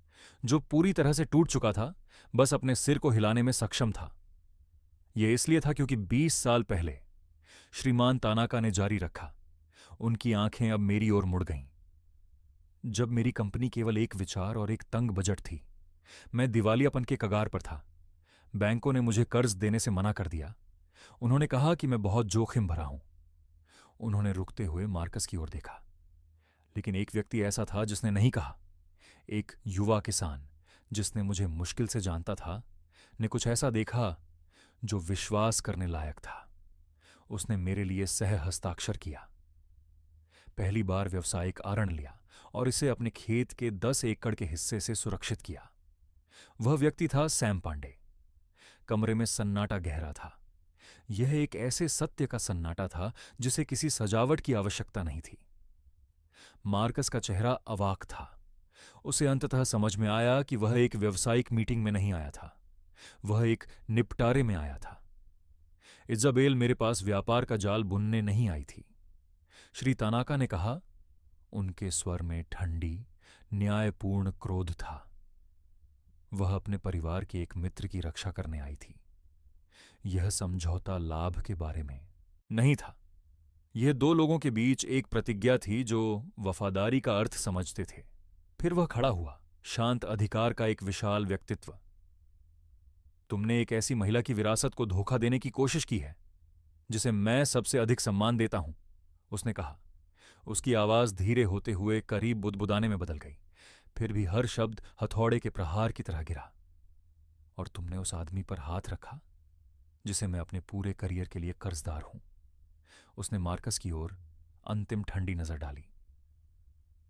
जो पूरी तरह से टूट चुका था, बस अपने सिर को हिलाने में सक्षम था। यह इसलिए था क्योंकि 20 साल पहले, श्रीमान तानाका ने जारी रखा। उनकी आंखें अब मेरी ओर मुड़ गईं। जब मेरी कंपनी केवल एक विचार और एक तंग बजट थी, मैं दिवालियापन के कगार पर था। बैंकों ने मुझे कर्ज देने से मना कर दिया। उन्होंने कहा कि मैं बहुत जोखिम भरा हूं। उन्होंने रुकते हुए मार्कस की ओर देखा। लेकिन एक व्यक्ति ऐसा था जिसने नहीं कहा। एक युवा किसान, जिसने मुझे मुश्किल से जानता था, ने कुछ ऐसा देखा जो विश्वास करने लायक था। उसने मेरे लिए सह हस्ताक्षर किया। पहली बार व्यावसायिक आरण लिया और इसे अपने खेत के 10 एकड़ के हिस्से से सुरक्षित किया। वह व्यक्ति था सैम पांडे। कमरे में सन्नाटा गहरा था। यह एक ऐसे सत्य का सन्नाटा था जिसे किसी सजावट की आवश्यकता नहीं थी। मार्कस का चेहरा अवाक था। उसे अंततः समझ में आया कि वह एक व्यावसायिक मीटिंग में नहीं आया था, वह एक निपटारे में आया था। इज़ाबेल मेरे पास व्यापार का जाल बुनने नहीं आई थी, श्री तानाका ने कहा। उनके स्वर में ठंडी, न्यायपूर्ण क्रोध था। वह अपने परिवार के एक मित्र की रक्षा करने आई थी। यह समझौता लाभ के बारे में नहीं था। यह 2 लोगों के बीच एक प्रतिज्ञा थी जो वफादारी का अर्थ समझते थे। फिर वह खड़ा हुआ, शांत अधिकार का एक विशाल व्यक्तित्व। तुमने एक ऐसी महिला की विरासत को धोखा देने की कोशिश की है जिसे मैं सबसे अधिक सम्मान देता हूं, उसने कहा। उसकी आवाज धीरे होते हुए करीब बुदबुदाने में बदल गई। फिर भी हर शब्द हथौड़े के प्रहार की तरह गिरा। और तुमने उस आदमी पर हाथ रखा जिसे मैं अपने पूरे करियर के लिए कर्जदार हूं। उसने मार्कस की ओर अंतिम ठंडी नजर डाली।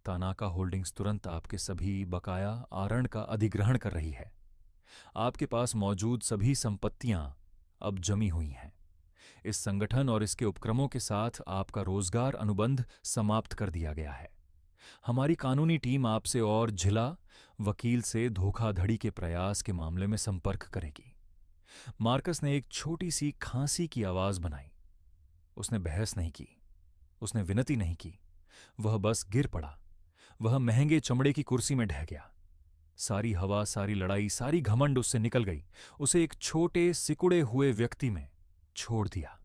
तानाका होल्डिंग्स तुरंत आपके सभी बकाया आरण का अधिग्रहण कर रही है। आपके पास मौजूद सभी संपत्तियां अब जमी हुई हैं। इस संगठन और इसके उपक्रमों के साथ आपका रोजगार अनुबंध समाप्त कर दिया गया है। हमारी कानूनी टीम आपसे और जिला वकील से धोखाधड़ी के प्रयास के मामले में संपर्क करेगी। मार्कस ने एक छोटी सी खांसी की आवाज बनाई। उसने बहस नहीं की, उसने विनती नहीं की, वह बस गिर पड़ा। वह महंगे चमड़े की कुर्सी में ढह गया। सारी हवा, सारी लड़ाई, सारी घमंड उससे निकल गई। उसे एक छोटे सिकुड़े हुए व्यक्ति में छोड़ दिया।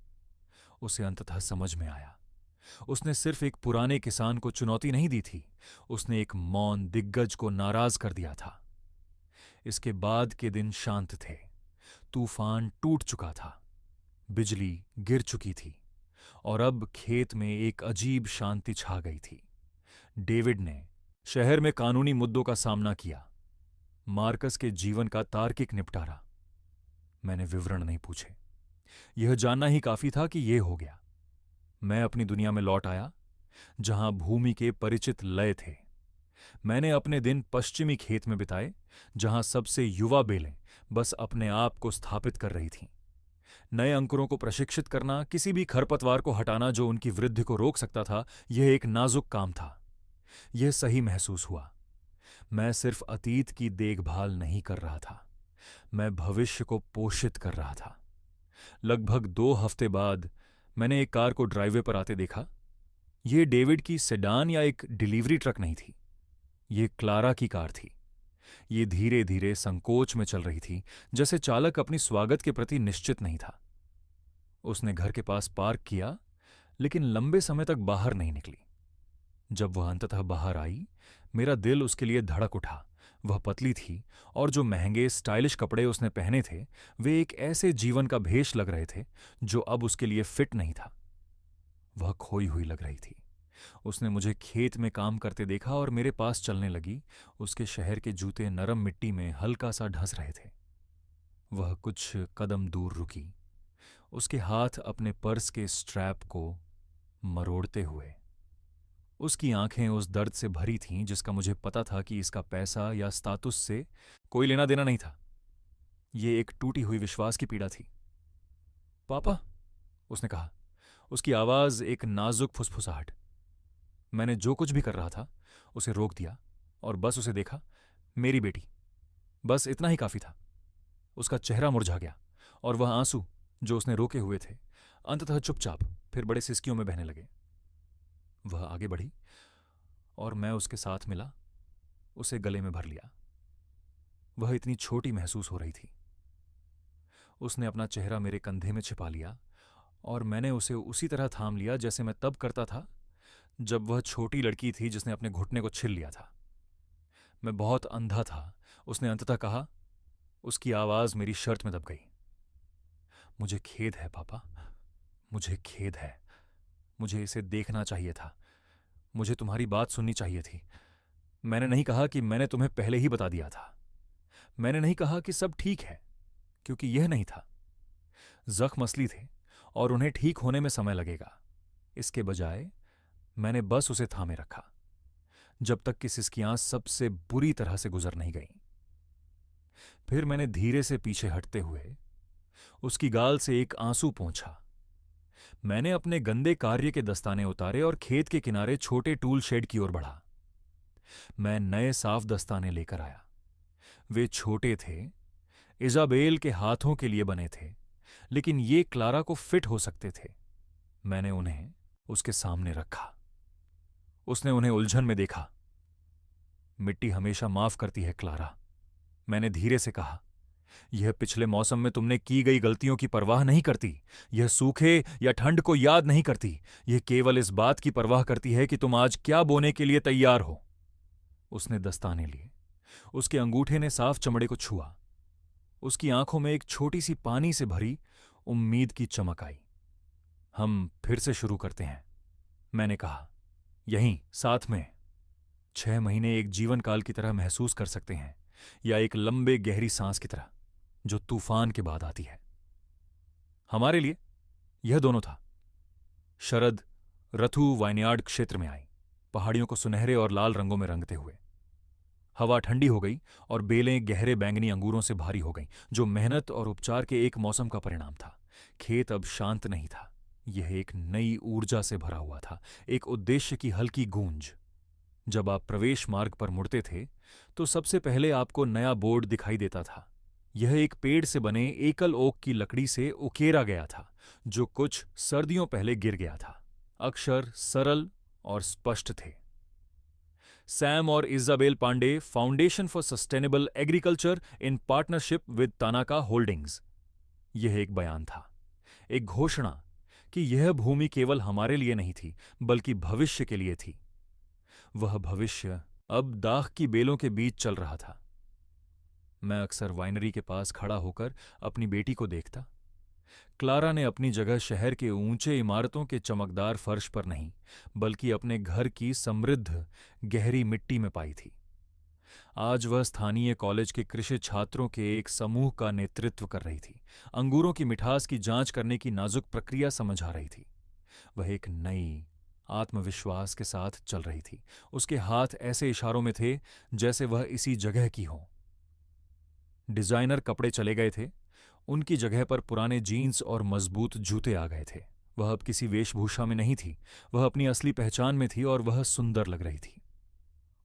उसे अंततः समझ में आया, उसने सिर्फ एक पुराने किसान को चुनौती नहीं दी थी, उसने एक मौन दिग्गज को नाराज कर दिया था। इसके बाद के दिन शांत थे। तूफान टूट चुका था, बिजली गिर चुकी थी और अब खेत में एक अजीब शांति छा गई थी। डेविड ने शहर में कानूनी मुद्दों का सामना किया, मार्कस के जीवन का तार्किक निपटारा। मैंने विवरण नहीं पूछे, यह जानना ही काफी था कि यह हो गया। मैं अपनी दुनिया में लौट आया, जहां भूमि के परिचित लय थे। मैंने अपने दिन पश्चिमी खेत में बिताए, जहां सबसे युवा बेलें बस अपने आप को स्थापित कर रही थीं। नए अंकुरों को प्रशिक्षित करना, किसी भी खरपतवार को हटाना जो उनकी वृद्धि को रोक सकता था, यह एक नाजुक काम था। यह सही महसूस हुआ। मैं सिर्फ अतीत की देखभाल नहीं कर रहा था, मैं भविष्य को पोषित कर रहा था। लगभग 2 हफ्ते बाद मैंने एक कार को ड्राइववे पर आते देखा। यह डेविड की सेडान या एक डिलीवरी ट्रक नहीं थी, यह क्लारा की कार थी। ये धीरे धीरे संकोच में चल रही थी, जैसे चालक अपनी स्वागत के प्रति निश्चित नहीं था। उसने घर के पास पार्क किया, लेकिन लंबे समय तक बाहर नहीं निकली। जब वह अंततः बाहर आई, मेरा दिल उसके लिए धड़क उठा। वह पतली थी और जो महंगे स्टाइलिश कपड़े उसने पहने थे वे एक ऐसे जीवन का भेष लग रहे थे जो अब उसके लिए फिट नहीं था। वह खोई हुई लग रही थी। उसने मुझे खेत में काम करते देखा और मेरे पास चलने लगी। उसके शहर के जूते नरम मिट्टी में हल्का सा ढस रहे थे। वह कुछ कदम दूर रुकी, उसके हाथ अपने पर्स के स्ट्रैप को मरोड़ते हुए। उसकी आंखें उस दर्द से भरी थीं जिसका मुझे पता था कि इसका पैसा या स्तातुस से कोई लेना देना नहीं था। ये एक टूटी हुई विश्वास की पीड़ा थी। पापा, उसने कहा, उसकी आवाज एक नाजुक फुसफुसाहट। मैंने जो कुछ भी कर रहा था उसे रोक दिया और बस उसे देखा। मेरी बेटी, बस इतना ही काफी था। उसका चेहरा मुरझा गया और वह आंसू जो उसने रोके हुए थे अंततः चुपचाप फिर बड़े सिसकियों में बहने लगे। वह आगे बढ़ी और मैं उसके साथ मिला, उसे गले में भर लिया। वह इतनी छोटी महसूस हो रही थी। उसने अपना चेहरा मेरे कंधे में छिपा लिया और मैंने उसे उसी तरह थाम लिया जैसे मैं तब करता था जब वह छोटी लड़की थी जिसने अपने घुटने को छिल लिया था। मैं बहुत अंधा था, उसने अंततः कहा। उसकी आवाज मेरी शर्त में दब गई। मुझे खेद है पापा, मुझे खेद है। मुझे इसे देखना चाहिए था, मुझे तुम्हारी बात सुननी चाहिए थी। मैंने नहीं कहा कि मैंने तुम्हें पहले ही बता दिया था। मैंने नहीं कहा कि सब ठीक है, क्योंकि यह नहीं था। जख्म असली थे और उन्हें ठीक होने में समय लगेगा। इसके बजाय मैंने बस उसे थामे रखा जब तक कि सिसकियां सबसे बुरी तरह से गुजर नहीं गईं। फिर मैंने धीरे से पीछे हटते हुए उसकी गाल से एक आंसू पोंछा। मैंने अपने गंदे कार्य के दस्ताने उतारे और खेत के किनारे छोटे टूल शेड की ओर बढ़ा। मैं नए साफ दस्ताने लेकर आया। वे छोटे थे, इजाबेल के हाथों के लिए बने थे, लेकिन ये क्लारा को फिट हो सकते थे। मैंने उन्हें उसके सामने रखा। उसने उन्हें उलझन में देखा। मिट्टी हमेशा माफ करती है क्लारा, मैंने धीरे से कहा। यह पिछले मौसम में तुमने की गई गलतियों की परवाह नहीं करती। यह सूखे या ठंड को याद नहीं करती। यह केवल इस बात की परवाह करती है कि तुम आज क्या बोने के लिए तैयार हो। उसने दस्ताने लिए। उसके अंगूठे ने साफ चमड़े को छुआ। उसकी आंखों में एक छोटी सी पानी से भरी उम्मीद की चमक आई। हम फिर से शुरू करते हैं, मैंने कहा। यहीं साथ में 6 महीने एक जीवन काल की तरह महसूस कर सकते हैं, या एक लंबे गहरी सांस की तरह जो तूफान के बाद आती है। हमारे लिए यह दोनों था। शरद रथु वाइनयार्ड क्षेत्र में आई, पहाड़ियों को सुनहरे और लाल रंगों में रंगते हुए। हवा ठंडी हो गई और बेलें गहरे बैंगनी अंगूरों से भारी हो गईं, जो मेहनत और उपचार के एक मौसम का परिणाम था। खेत अब शांत नहीं था, यह एक नई ऊर्जा से भरा हुआ था, एक उद्देश्य की हल्की गूंज। जब आप प्रवेश मार्ग पर मुड़ते थे तो सबसे पहले आपको नया बोर्ड दिखाई देता था। यह एक पेड़ से बने एकल ओक की लकड़ी से उकेरा गया था, जो कुछ सर्दियों पहले गिर गया था। अक्षर सरल और स्पष्ट थे। सैम और Isabel Pandey, foundation for sustainable agriculture in partnership with Tanaka holdings. यह एक बयान था, एक घोषणा कि यह भूमि केवल हमारे लिए नहीं थी, बल्कि भविष्य के लिए थी। वह भविष्य अब दाख की बेलों के बीच चल रहा था। मैं अक्सर वाइनरी के पास खड़ा होकर अपनी बेटी को देखता। क्लारा ने अपनी जगह शहर के ऊंचे इमारतों के चमकदार फर्श पर नहीं, बल्कि अपने घर की समृद्ध गहरी मिट्टी में पाई थी। आज वह स्थानीय कॉलेज के कृषि छात्रों के एक समूह का नेतृत्व कर रही थी, अंगूरों की मिठास की जांच करने की नाजुक प्रक्रिया समझा रही थी। वह एक नई आत्मविश्वास के साथ चल रही थी। उसके हाथ ऐसे इशारों में थे जैसे वह इसी जगह की हो। डिजाइनर कपड़े चले गए थे, उनकी जगह पर पुराने जीन्स और मजबूत जूते आ गए थे। वह अब किसी वेशभूषा में नहीं थी, वह अपनी असली पहचान में थी और वह सुंदर लग रही थी।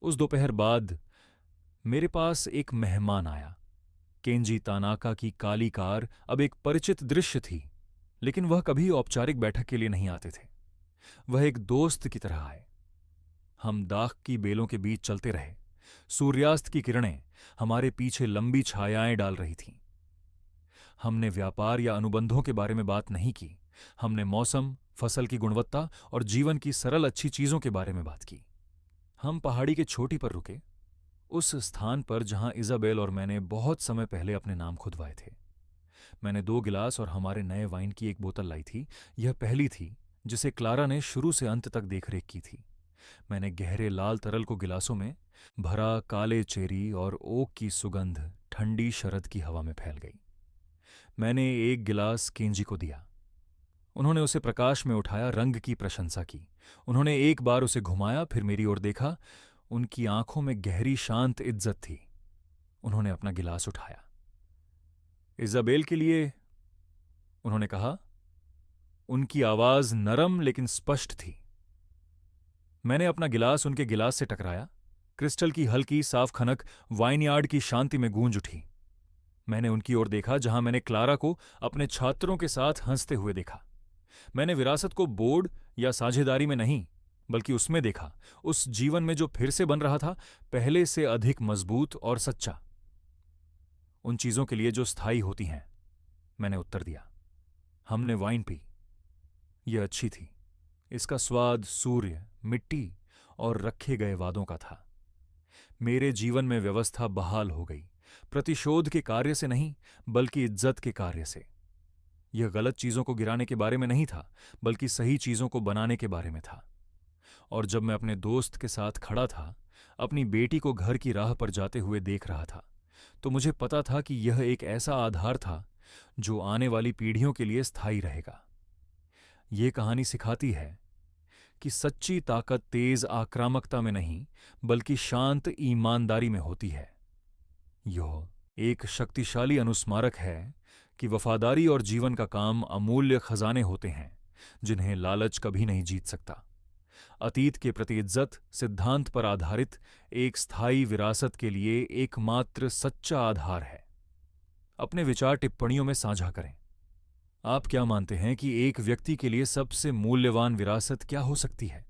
उस दोपहर बाद मेरे पास एक मेहमान आया। केंजी तानाका की काली कार अब एक परिचित दृश्य थी, लेकिन वह कभी औपचारिक बैठक के लिए नहीं आते थे। वह एक दोस्त की तरह आए। हम दाख की बेलों के बीच चलते रहे। सूर्यास्त की किरणें हमारे पीछे लंबी छायाएं डाल रही थीं। हमने व्यापार या अनुबंधों के बारे में बात नहीं की। हमने मौसम, फसल की गुणवत्ता और जीवन की सरल अच्छी चीजों के बारे में बात की। हम पहाड़ी के चोटी पर रुके, उस स्थान पर जहां इजाबेल और मैंने बहुत समय पहले अपने नाम खुदवाए थे। मैंने 2 गिलास और हमारे नए वाइन की एक बोतल लाई थी। यह पहली थी जिसे क्लारा ने शुरू से अंत तक देखरेख की थी। मैंने गहरे लाल तरल को गिलासों में भरा। काले चेरी और ओक की सुगंध ठंडी शरद की हवा में फैल गई। मैंने एक गिलास केंजी को दिया। उन्होंने उसे प्रकाश में उठाया, रंग की प्रशंसा की। उन्होंने एक बार उसे घुमाया, फिर मेरी ओर देखा। उनकी आंखों में गहरी शांत इज्जत थी। उन्होंने अपना गिलास उठाया। इजाबेल के लिए, उन्होंने कहा। उनकी आवाज नरम लेकिन स्पष्ट थी। मैंने अपना गिलास उनके गिलास से टकराया। क्रिस्टल की हल्की साफ खनक वाइनयार्ड की शांति में गूंज उठी। मैंने उनकी ओर देखा जहां मैंने क्लारा को अपने छात्रों के साथ हंसते हुए देखा। मैंने विरासत को बोर्ड या साझेदारी में नहीं, बल्कि उसमें देखा, उस जीवन में जो फिर से बन रहा था, पहले से अधिक मजबूत और सच्चा। उन चीजों के लिए जो स्थायी होती हैं, मैंने उत्तर दिया। हमने वाइन पी। यह अच्छी थी। इसका स्वाद सूर्य, मिट्टी और रखे गए वादों का था। मेरे जीवन में व्यवस्था बहाल हो गई, प्रतिशोध के कार्य से नहीं, बल्कि इज्जत के कार्य से। यह गलत चीजों को गिराने के बारे में नहीं था, बल्कि सही चीजों को बनाने के बारे में था। और जब मैं अपने दोस्त के साथ खड़ा था, अपनी बेटी को घर की राह पर जाते हुए देख रहा था, तो मुझे पता था कि यह एक ऐसा आधार था जो आने वाली पीढ़ियों के लिए स्थायी रहेगा। ये कहानी सिखाती है कि सच्ची ताकत तेज आक्रामकता में नहीं, बल्कि शांत ईमानदारी में होती है। यह एक शक्तिशाली अनुस्मारक है कि वफादारी और जीवन का काम अमूल्य खजाने होते हैं जिन्हें लालच कभी नहीं जीत सकता। अतीत के प्रति इज्जत सिद्धांत पर आधारित एक स्थायी विरासत के लिए एकमात्र सच्चा आधार है। अपने विचार टिप्पणियों में साझा करें। आप क्या मानते हैं कि एक व्यक्ति के लिए सबसे मूल्यवान विरासत क्या हो सकती है?